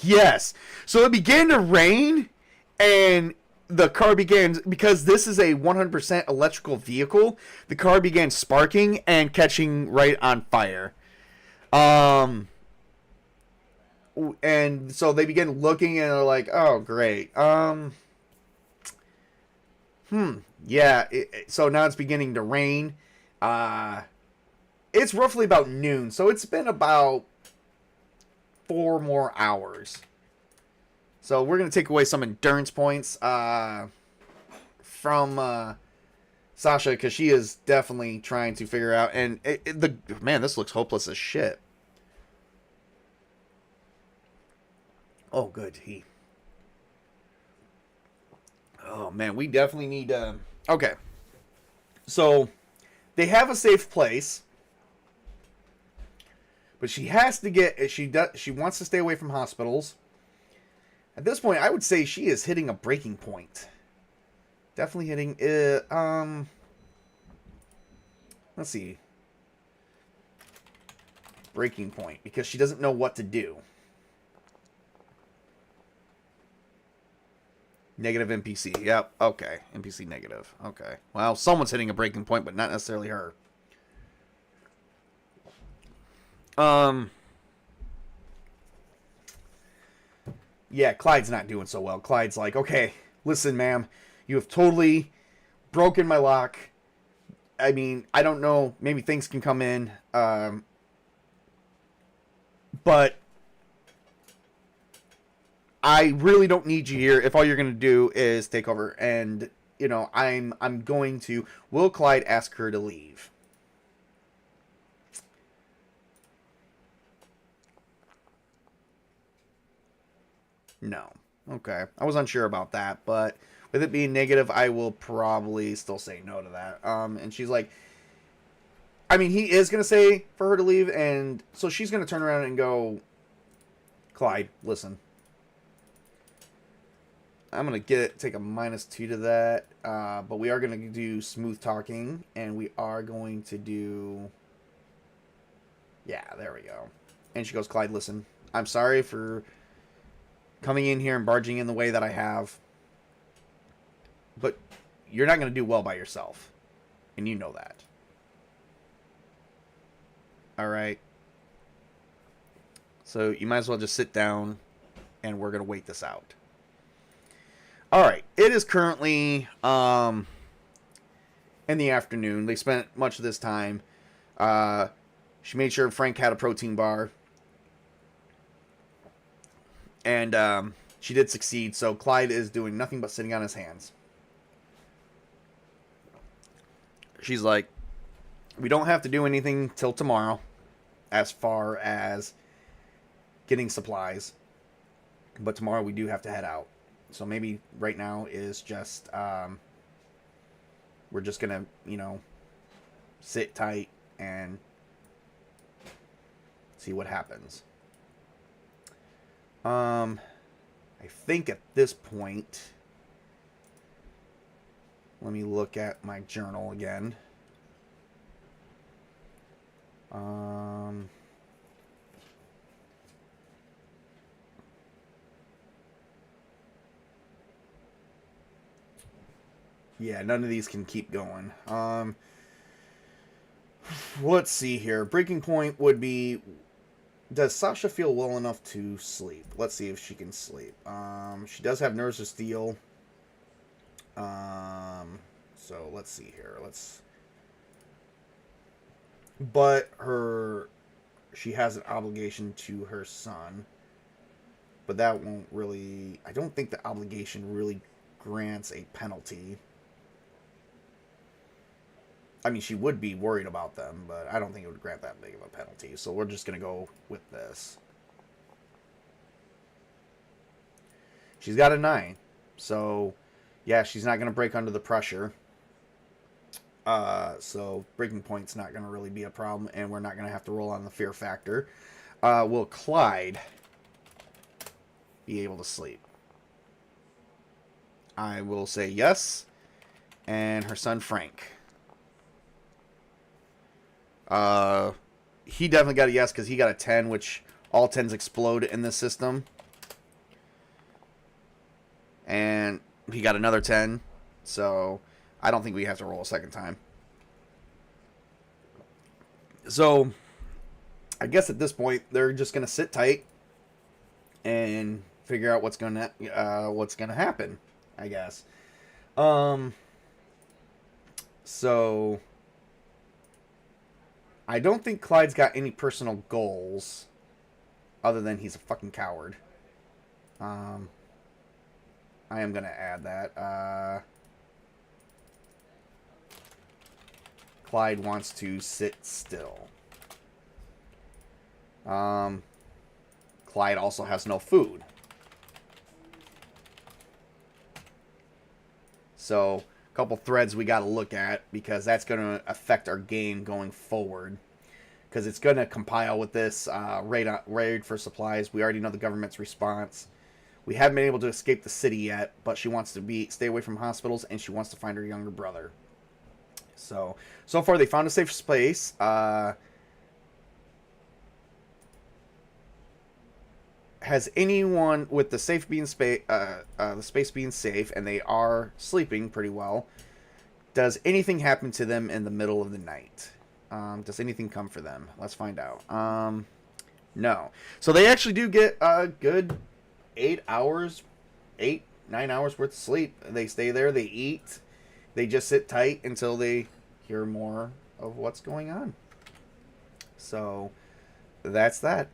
A: Yes. So it began to rain, and the car began, because this is a 100% electrical vehicle, the car began sparking and catching right on fire. And so they began looking and they're like, "Oh, great. Yeah, so now it's beginning to rain. It's roughly about noon, so it's been about 4 more hours. So we're going to take away some endurance points. from Sasha, because she is definitely trying to figure out. And man, this looks hopeless as shit. Oh, good. Oh man, we definitely need. Okay, so they have a safe place, but she has to get. She wants to stay away from hospitals. At this point, I would say she is hitting a breaking point. Definitely hitting. Let's see. Breaking point, because she doesn't know what to do. Negative NPC. Yep. Okay. NPC negative. Okay. Well, someone's hitting a breaking point, but not necessarily her. Yeah, Clyde's not doing so well. Clyde's like, okay, listen, ma'am, you have totally broken my lock. I mean, I don't know. Maybe things can come in. But I really don't need you here if all you're going to do is take over. And, you know, I'm going to... Will Clyde ask her to leave? No. Okay. I was unsure about that, but with it being negative, I will probably still say no to that. And she's like... I mean, he is going to say for her to leave, and so she's going to turn around and go, Clyde, listen. I'm going to take a -2 to that, but we are going to do smooth talking, and we are going to do... Yeah, there we go. And she goes, Clyde, listen, I'm sorry for coming in here and barging in the way that I have, but you're not going to do well by yourself, and you know that. Alright. So you might as well just sit down and we're going to wait this out. Alright. It is currently in the afternoon. They spent much of this time. She made sure Frank had a protein bar. And she did succeed. So Clyde is doing nothing but sitting on his hands. She's like, we don't have to do anything till tomorrow as far as getting supplies, but tomorrow we do have to head out. So maybe right now is just we're just gonna, you know, sit tight and see what happens. I think at this point, let me look at my journal again. Yeah, none of these can keep going. Let's see here. Breaking point would be, does Sasha feel well enough to sleep? Let's see if she can sleep. She does have nerves of steel. So let's see here. But she has an obligation to her son. But that won't really... I don't think the obligation really grants a penalty. I mean, she would be worried about them, but I don't think it would grant that big of a penalty. So we're just going to go with this. She's got a 9. So, yeah, she's not going to break under the pressure. So breaking point's not going to really be a problem, and we're not going to have to roll on the fear factor. Will Clyde be able to sleep? I will say yes. And her son Frank. He definitely got a yes because he got a 10, which all 10s explode in this system. And he got another 10, so I don't think we have to roll a second time. So, I guess at this point, they're just going to sit tight and figure out what's going to happen, I guess. So, I don't think Clyde's got any personal goals other than he's a fucking coward. I am going to add that. Clyde wants to sit still. Clyde also has no food. So, a couple threads we got to look at, because that's going to affect our game going forward. Because it's going to compile with this raid for supplies. We already know the government's response. We haven't been able to escape the city yet, but she wants to stay away from hospitals, and she wants to find her younger brother. So far they found a safe space. Has anyone, with the space being safe, and they are sleeping pretty well, does anything happen to them in the middle of the night? Does anything come for them? Let's find out. No. So they actually do get a good 9 hours worth of sleep. They stay there, they eat, they just sit tight until they hear more of what's going on. So that's that.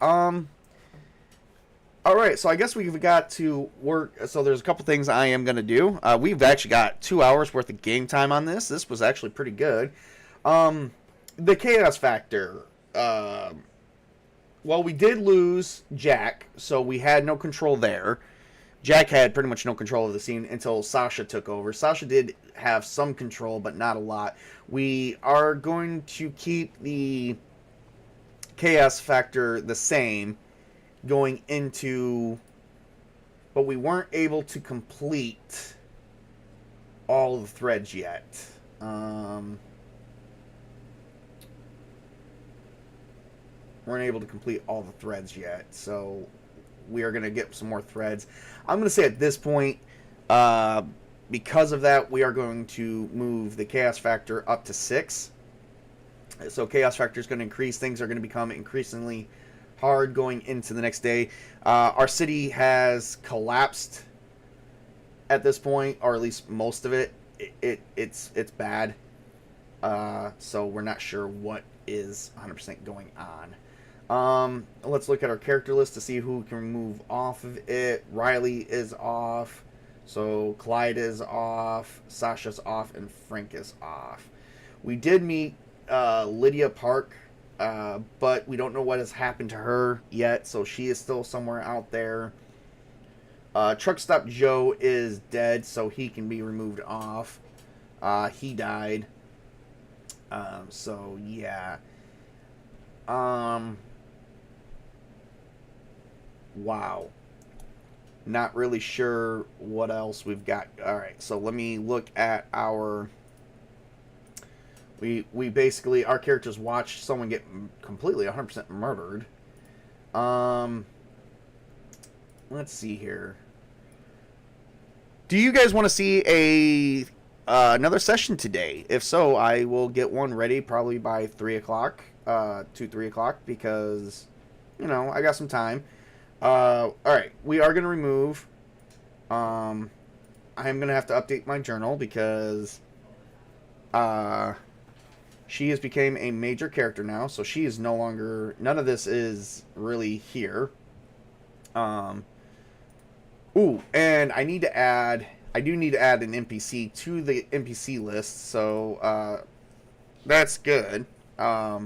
A: Alright, so I guess we've got to work. So there's a couple things I am going to do. We've actually got 2 hours worth of game time on this. This was actually pretty good. The chaos factor. Well, we did lose Jack, so we had no control there. Jack had pretty much no control of the scene until Sasha took over. Sasha did have some control, but not a lot. We are going to keep the chaos factor the same going into, but we weren't able to complete all the threads yet. Weren't able to complete all the threads yet, so we are going to get some more threads. I'm going to say at this point, because of that, we are going to move the chaos factor up to 6. So chaos factor is going to increase. Things are going to become increasingly hard going into the next day. Our city has collapsed at this point, or at least most of it. It's bad. So we're not sure what is 100% going on. Let's look at our character list to see who can move off of it. Riley is off. So Clyde is off. Sasha's off, and Frank is off. We did meet Lydia Park. But we don't know what has happened to her yet, so she is still somewhere out there. Truck Stop Joe is dead, so he can be removed off. He died. So, yeah. Wow. Not really sure what else we've got. Alright, so let me look at our... We basically, our characters watched someone get completely 100% murdered. Let's see here. Do you guys want to see another session today? If so, I will get one ready probably by 3 o'clock, 3 o'clock, because, you know, I got some time. Alright, we are going to remove, I'm going to have to update my journal because, she has become a major character now, so she is no longer... None of this is really here. Ooh, and I need to add... I do need to add an NPC to the NPC list, so that's good. How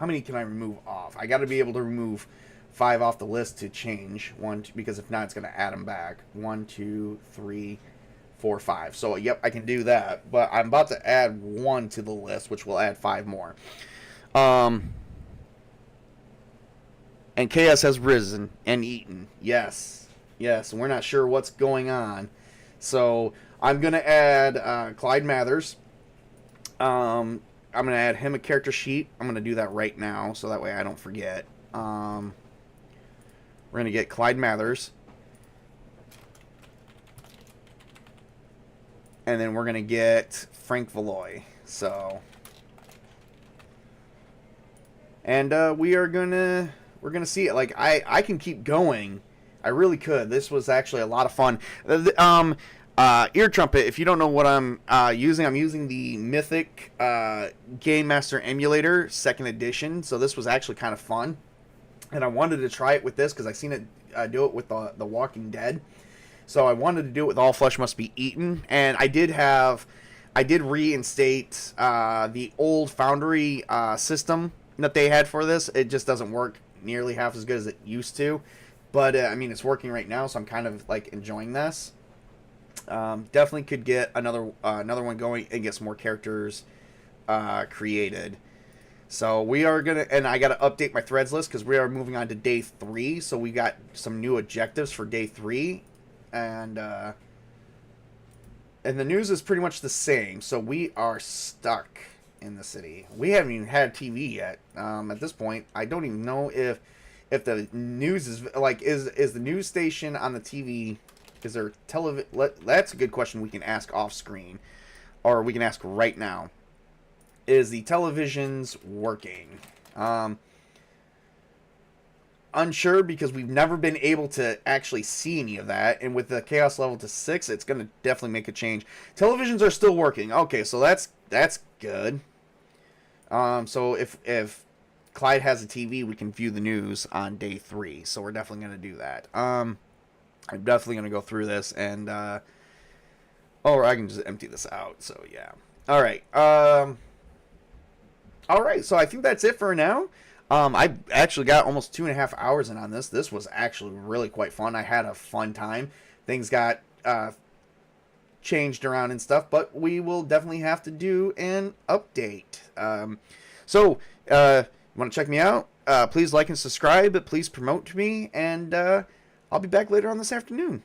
A: many can I remove off? I got to be able to remove 5 off the list to change one, because if not, it's going to add them back. 1, 2, 3... 4, 5. So, yep, I can do that. But I'm about to add 1 to the list, which will add 5 more. And chaos has risen and eaten. Yes. Yes, we're not sure what's going on. So, I'm going to add Clyde Mathers. I'm going to add him a character sheet. I'm going to do that right now, so that way I don't forget. We're going to get Clyde Mathers. And then we're going to get Frank Valois. So. And we're going to see it. Like, I can keep going. I really could. This was actually a lot of fun. Ear trumpet, if you don't know what I'm using the Mythic Game Master Emulator 2nd edition. So this was actually kind of fun. And I wanted to try it with this because I seen it do it with the Walking Dead. So I wanted to do it with All Flesh Must Be Eaten, and I did have I did reinstate the old Foundry system that they had for this. It just doesn't work nearly half as good as it used to. But, I mean, it's working right now, so I'm kind of, like, enjoying this. Definitely could get another one going and get some more characters created. So we are going to... And I got to update my threads list because we are moving on to day 3. So we got some new objectives for day 3. And the news is pretty much the same. So we are stuck in the city. We haven't even had TV yet. At this point, I don't even know if the news is like is the news station on the TV. Is there television? That's a good question. We can ask off screen, or we can ask right now. Is the televisions working? Unsure, because we've never been able to actually see any of that, and with the chaos level to 6, it's going to definitely make a change. Televisions are still working. Okay, so that's good. So if Clyde has a TV, we can view the news on day 3. So we're definitely going to do that. I'm definitely going to go through this, and or I can just empty this out. So yeah. All right. All right. So I think that's it for now. I actually got almost 2.5 hours in on this. This was actually really quite fun. I had a fun time. Things got changed around and stuff, but we will definitely have to do an update. So, you want to check me out? Please like and subscribe. Please promote to me, and I'll be back later on this afternoon.